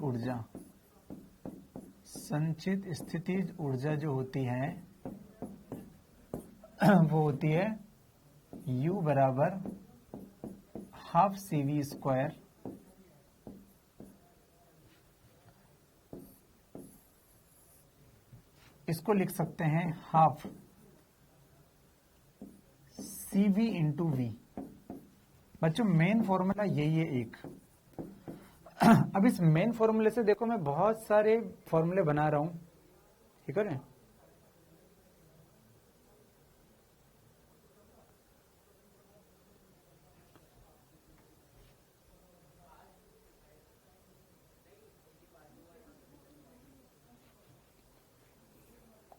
ऊर्जा जो होती है वो होती है U बराबर हाफ CV स्क्वायर इसको लिख सकते हैं हाफ CV इंटू V। बच्चों मेन फॉर्मूला यही है एक। अब इस मेन फॉर्मूले से देखो मैं बहुत सारे फॉर्मूले बना रहा हूं, ठीक है।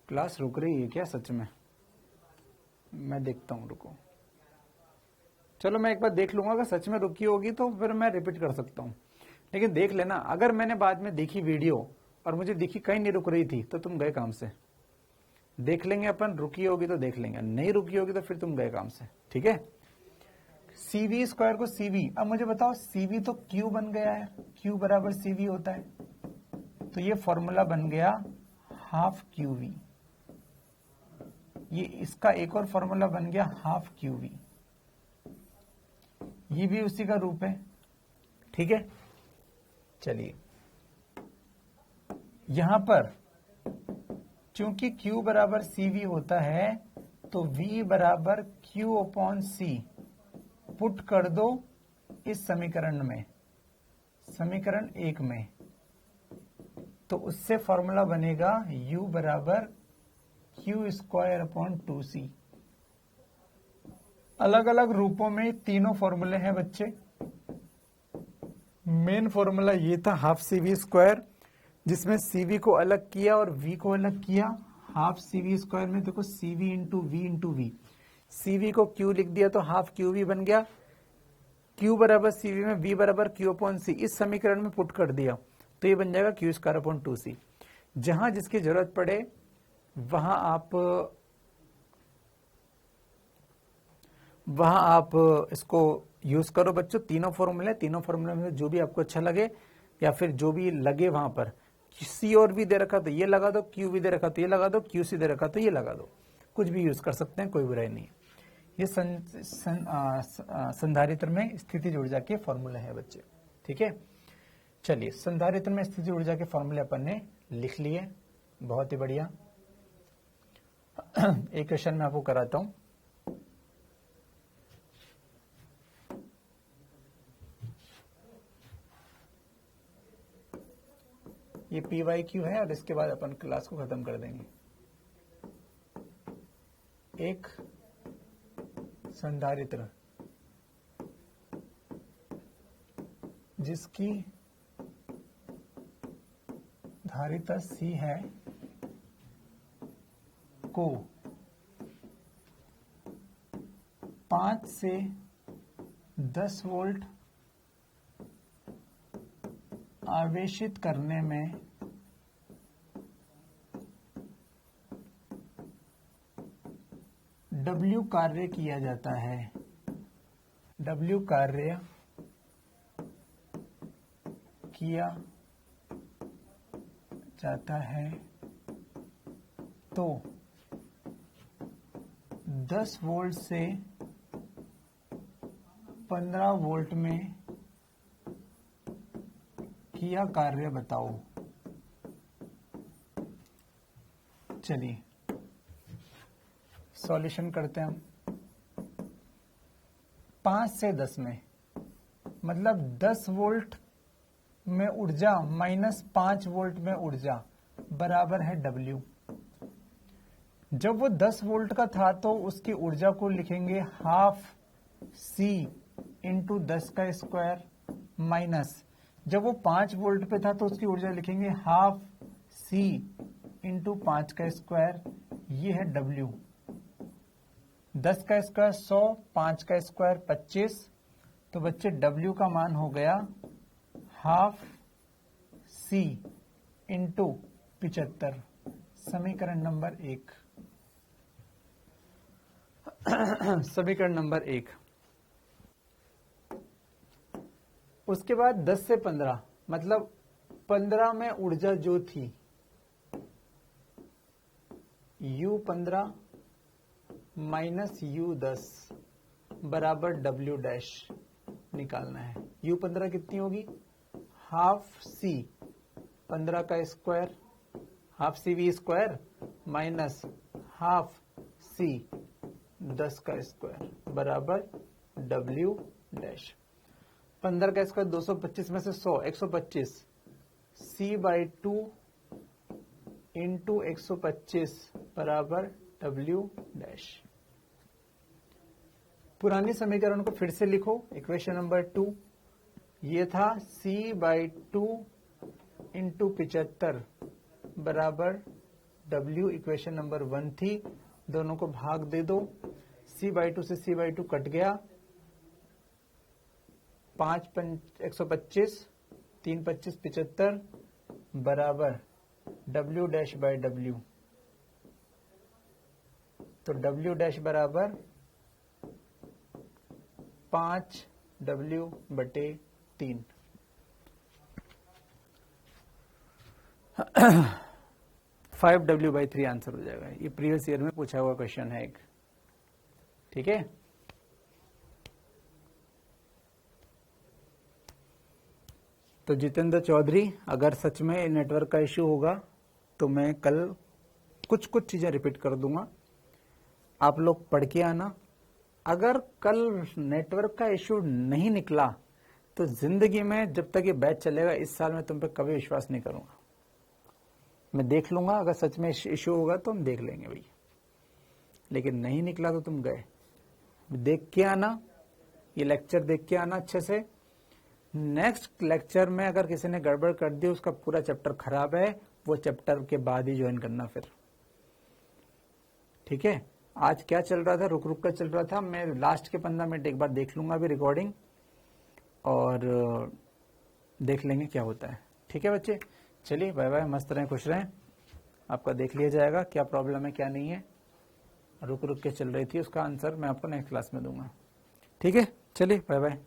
क्लास रुक रही है क्या सच में? मैं देखता हूँ, रुको। चलो मैं एक बार देख लूंगा, अगर सच में रुकी होगी तो फिर मैं रिपीट कर सकता हूँ, लेकिन देख लेना। अगर मैंने बाद में देखी वीडियो और मुझे दिखी कहीं नहीं रुक रही थी तो तुम गए काम से। देख लेंगे अपन, रुकी होगी तो देख लेंगे, नहीं रुकी होगी तो फिर तुम गए काम से। ठीक है, CV स्क्वायर को CV, अब मुझे बताओ CV तो Q बन गया है, Q बराबर CV होता है, तो ये फॉर्मूला बन गया हाफ QV। ये इसका एक और फॉर्मूला बन गया हाफ QV, ये भी उसी का रूप है। ठीक है, चलिए यहां पर चूंकि Q बराबर CV होता है तो V बराबर Q अपॉन C पुट कर दो इस समीकरण में, समीकरण 1 में, तो उससे फॉर्मूला बनेगा U बराबर Q स्क्वायर अपॉन 2C। अलग अलग रूपों में तीनों फॉर्मूले हैं बच्चे। मेन फॉर्मूला ये था हाफ CV स्क्वायर, जिसमें CV को अलग किया और V को अलग किया। हाफ CV स्क्वायर में देखो CV इंटू V, CV को Q लिख दिया तो हाफ QV बन गया। Q बराबर CV में V बराबर Q अपॉन C इस समीकरण में पुट कर दिया तो ये बन जाएगा Q स्क्वायर अपॉन 2C। जहां जिसकी जरूरत पड़े वहां आप इसको यूज करो बच्चों। तीनों फॉर्मूले में जो भी आपको अच्छा लगे या फिर जो भी लगे वहां पर। C और V दे रखा तो ये लगा दो, Q भी दे रखा तो ये लगा दो, QC दे रखा तो ये लगा दो, कुछ भी यूज कर सकते हैं, कोई बुराई नहीं है। ये संधारित्र में स्थितिज ऊर्जा के फॉर्मूले हैं बच्चे। ठीक है, चलिए संधारित्र में स्थितिज ऊर्जा के फॉर्मूले अपन ने लिख लिए, बहुत ही बढ़िया। एक क्वेश्चन मैं आपको कराता हूं। ये PYQ है और इसके बाद अपन क्लास को खत्म कर देंगे। एक संधारित्र जिसकी धारिता C है को 5 से 10 वोल्ट आवेशित करने में W कार्य किया जाता है। W कार्य किया जाता है तो 10 वोल्ट से 15 वोल्ट में किया कार्य बताओ। चलिए सॉल्यूशन करते हैं हम। 5 से 10 में मतलब 10 वोल्ट में ऊर्जा माइनस 5 वोल्ट में ऊर्जा बराबर है W। जब वो 10 वोल्ट का था तो उसकी ऊर्जा को लिखेंगे हाफ C इंटू 10 का स्क्वायर माइनस, जब वो 5 वोल्ट पे था तो उसकी ऊर्जा लिखेंगे हाफ C इंटू 5 का स्क्वायर, ये है W। 10 का स्क्वायर 100, 5 का स्क्वायर 25, तो बच्चे W का मान हो गया हाफ C इंटू 75, समीकरण नंबर 1। समीकरण नंबर 1। उसके बाद 10 से 15 मतलब 15 में ऊर्जा जो थी U15 माइनस U10 बराबर W डैश निकालना है। U15 कितनी होगी? हाफ C 15 का square, half CV square minus half C 10 का स्क्वायर बराबर W डैश। 15 का स्क्वायर 225 में से 100 125, C/2 इंटू 125 बराबर W डैश। पुरानी समीकरण को फिर से लिखो, इक्वेशन नंबर 2 ये था C/2 इंटू 75 बराबर W। इक्वेशन नंबर 1 थी, दोनों को भाग दे दो, C/2 से C/2 कट गया, 5 125, 3 25 75 बराबर W डैश बाय W। तो W डैश बराबर 5W बटे 3। 5W/3 आंसर हो जाएगा। ये प्रीवियस ईयर में पूछा हुआ क्वेश्चन है एक। ठीक है, तो जितेंद्र चौधरी, अगर सच में नेटवर्क का इश्यू होगा तो मैं कल कुछ चीजें रिपीट कर दूंगा, आप लोग पढ़ के आना। अगर कल नेटवर्क का इश्यू नहीं निकला तो जिंदगी में जब तक ये बैच चलेगा इस साल में तुम पे कभी विश्वास नहीं करूंगा। मैं देख लूंगा, अगर सच में इश्यू होगा तो हम देख लेंगे भैया, लेकिन नहीं निकला तो तुम गए। देख के आना, ये लेक्चर देख के आना अच्छे से। नेक्स्ट लेक्चर में अगर किसी ने गड़बड़ कर दी, उसका पूरा चैप्टर खराब है, वो चैप्टर के बाद ही ज्वाइन करना फिर। ठीक है, आज क्या चल रहा था, रुक कर चल रहा था। मैं लास्ट के 15 मिनट एक बार देख लूंगा अभी रिकॉर्डिंग, और देख लेंगे क्या होता है। ठीक है बच्चे, चलिए बाय बाय, मस्त रहें, खुश रहें। आपका देख लिया जाएगा क्या प्रॉब्लम है क्या नहीं है। रुक के चल रही थी, उसका आंसर मैं आपको नेक्स्ट क्लास में दूंगा। ठीक है, चलिए बाय बाय।